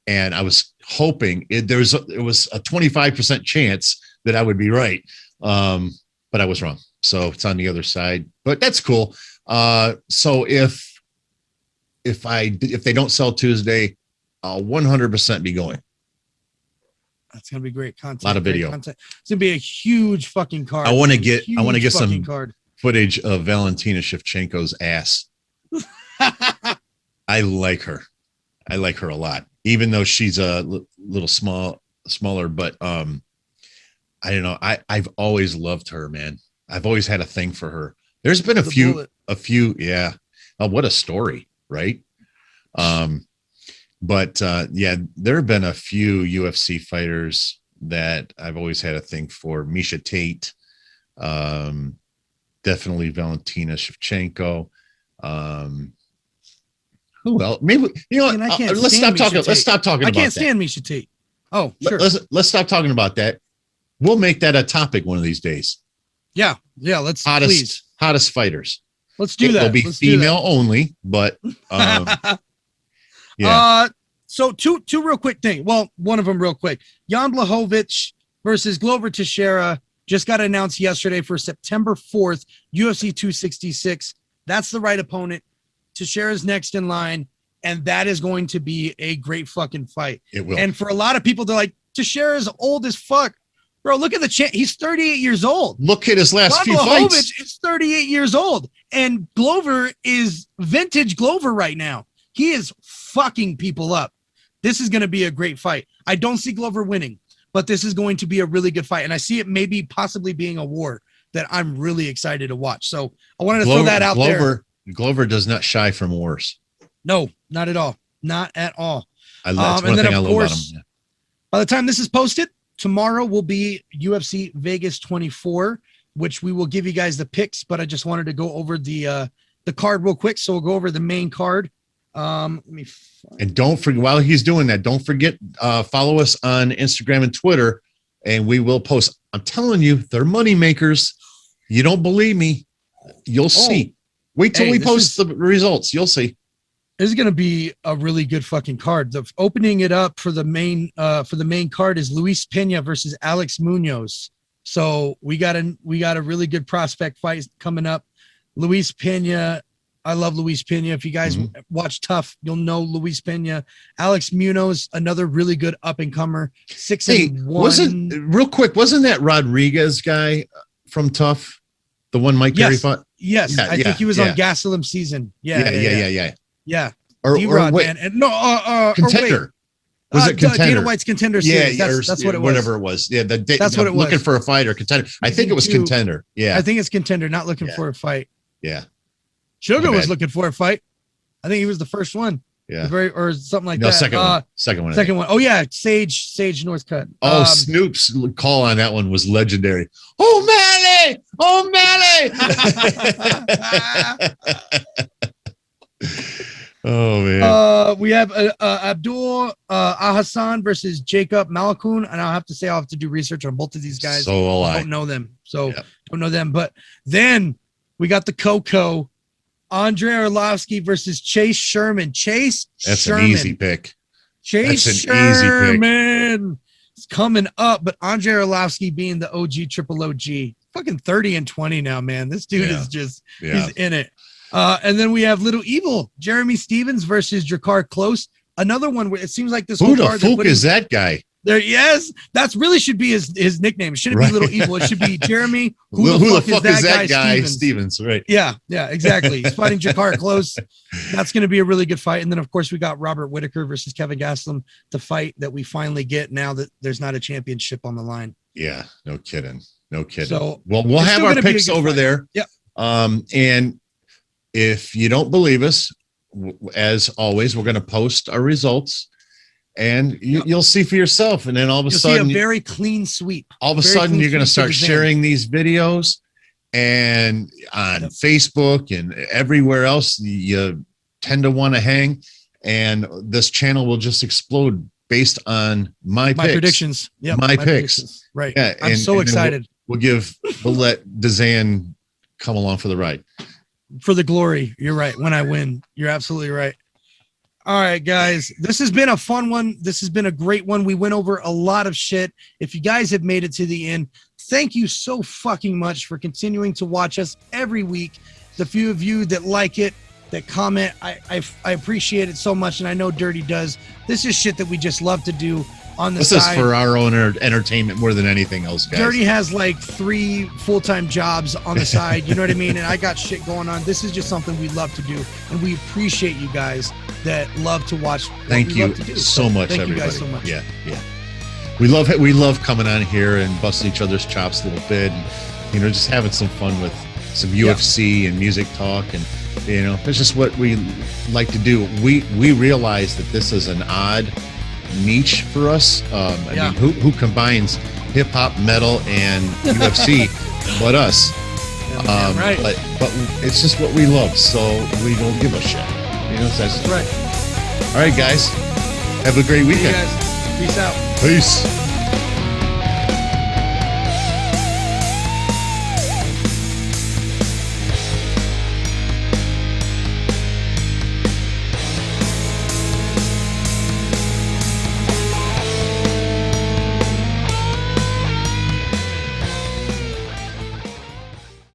And I was hoping it was a 25% chance that I would be right. But I was wrong. So it's on the other side, but that's cool. So if they don't sell Tuesday, I'll 100% be going. That's gonna be great content. A lot of great video. content. It's gonna be a huge fucking card. I want to get some card. footage of Valentina Shevchenko's ass. I like her. I like her a lot, even though she's a little smaller. But I don't know. I've always loved her, man. I've always had a thing for her. There's been a few. Yeah. Oh, what a story, right? But there have been a few UFC fighters that I've always had a thing for. Misha Tate, definitely Valentina Shevchenko. Who else? Maybe let's stop talking. Let's stop talking about that. I can't stand Misha Tate. Oh, sure. Let's stop talking about that. We'll make that a topic one of these days. Yeah. Let's hottest fighters. Let's do that. They'll be female only, but yeah. So two real quick things. Well, one of them real quick. Jan Blachowicz versus Glover Teixeira just got announced yesterday for September 4th, UFC 266. That's the right opponent. Teixeira's next in line, and that is going to be a great fucking fight. It will. And for a lot of people, they're like, Teixeira's old as fuck. Bro, look at he's 38 years old. Look at his last few Blachowicz fights. is 38 years old, and Glover is vintage Glover right now. He is fucking people up. This is going to be a great fight. I don't see Glover winning, but this is going to be a really good fight, and I see it maybe possibly being a war that I'm really excited to watch. So I wanted to throw that out there. Glover does not shy from wars. No, not at all. Not at all. That's one thing I love about him. Yeah. By the time this is posted, tomorrow will be UFC Vegas 24, which we will give you guys the picks, but I just wanted to go over the card real quick. So we'll go over the main card. And don't forget, while he's doing that, don't forget, follow us on Instagram and Twitter, and we will post. I'm telling you, they're money makers. You don't believe me? You'll see. Wait till we post the results. You'll see. This is going to be a really good fucking card. The opening it up for the main card is Luis Pena versus Alex Munoz. So we got a really good prospect fight coming up. Luis Pena, I love Luis Pena. If you guys watch Tough, you'll know Luis Pena. Alex Munoz, another really good up and comer. 6-1. Wasn't that Rodriguez guy from Tough? The one Mike Perry fought? Yes, I think he was on Gastelum season. Yeah. Or wait, man. And Contender. Was it Contender? Dana White's Contender series. That's what it was. Whatever it was. Yeah, that's what it was. Looking for a fight or Contender. I think it was Contender. Yeah. I think it's Contender, not looking for a fight. Yeah. Sugar was looking for a fight. I think he was the first one. Yeah. Or something like that. Second one. Second one. Oh, yeah. Sage Northcutt. Oh, Snoop's call on that one was legendary. O'Malley! Oh, man. We have Abdul Ahassan versus Jacob Malakun. And I'll have to say I'll have to do research on both of these guys. I don't know them. Don't know them. But then we got the Coco. Andre Arlovsky versus Chase Sherman. That's an easy pick. Chase Sherman is coming up, but Andre Arlovsky being the OG, triple OG. Fucking 30-20 now, man. This dude is just, he's in it. And then we have Little Evil, Jeremy Stevens versus Drakkar Close. Another one where it seems like this whole card. Who the fuck is that guy? That really should be his nickname. It shouldn't be Little Evil. It should be Jeremy. Who the fuck is that guy? Stevens, right? Yeah, exactly. He's fighting Drakkar Close. That's going to be a really good fight. And then, of course, we got Robert Whitaker versus Kevin Gastelum, the fight that we finally get now that there's not a championship on the line. Yeah, no kidding. So, we'll have our picks over there. Yeah. And if you don't believe us, as always, we're going to post our results. And you'll see for yourself. And then all of a sudden, see a very clean sweep. All of a sudden, you're going to start sharing these videos and on Facebook and everywhere else. You tend to want to hang. and this channel will just explode based on my picks. predictions. Yeah, my picks. Predictions. Right. Yeah, I'm so excited. We'll let DZAN come along for the ride. For the glory. You're right. When I win, you're absolutely right. All right, guys, this has been a fun one. This has been a great one. We went over a lot of shit. If you guys have made it to the end, thank you so fucking much for continuing to watch us every week. The few of you that like it, that comment, I appreciate it so much, and I know Dirty does. This is shit that we just love to do on the side. This is for our own entertainment more than anything else, guys. Dirty has like 3 full-time jobs on the side, you know what I mean? And I got shit going on. This is just something we love to do, and we appreciate you guys that love to watch. Thank you so much, thank everybody. You guys so much. Yeah. We love coming on here and busting each other's chops a little bit, and just having some fun with some UFC and music talk, and it's just what we like to do. We realize that this is an odd niche for us. I mean, who combines hip hop, metal, and UFC but us? Right. But it's just what we love, so we don't give a shit. That's right. All right, guys. Have a great weekend. Hey guys. Peace out. Peace.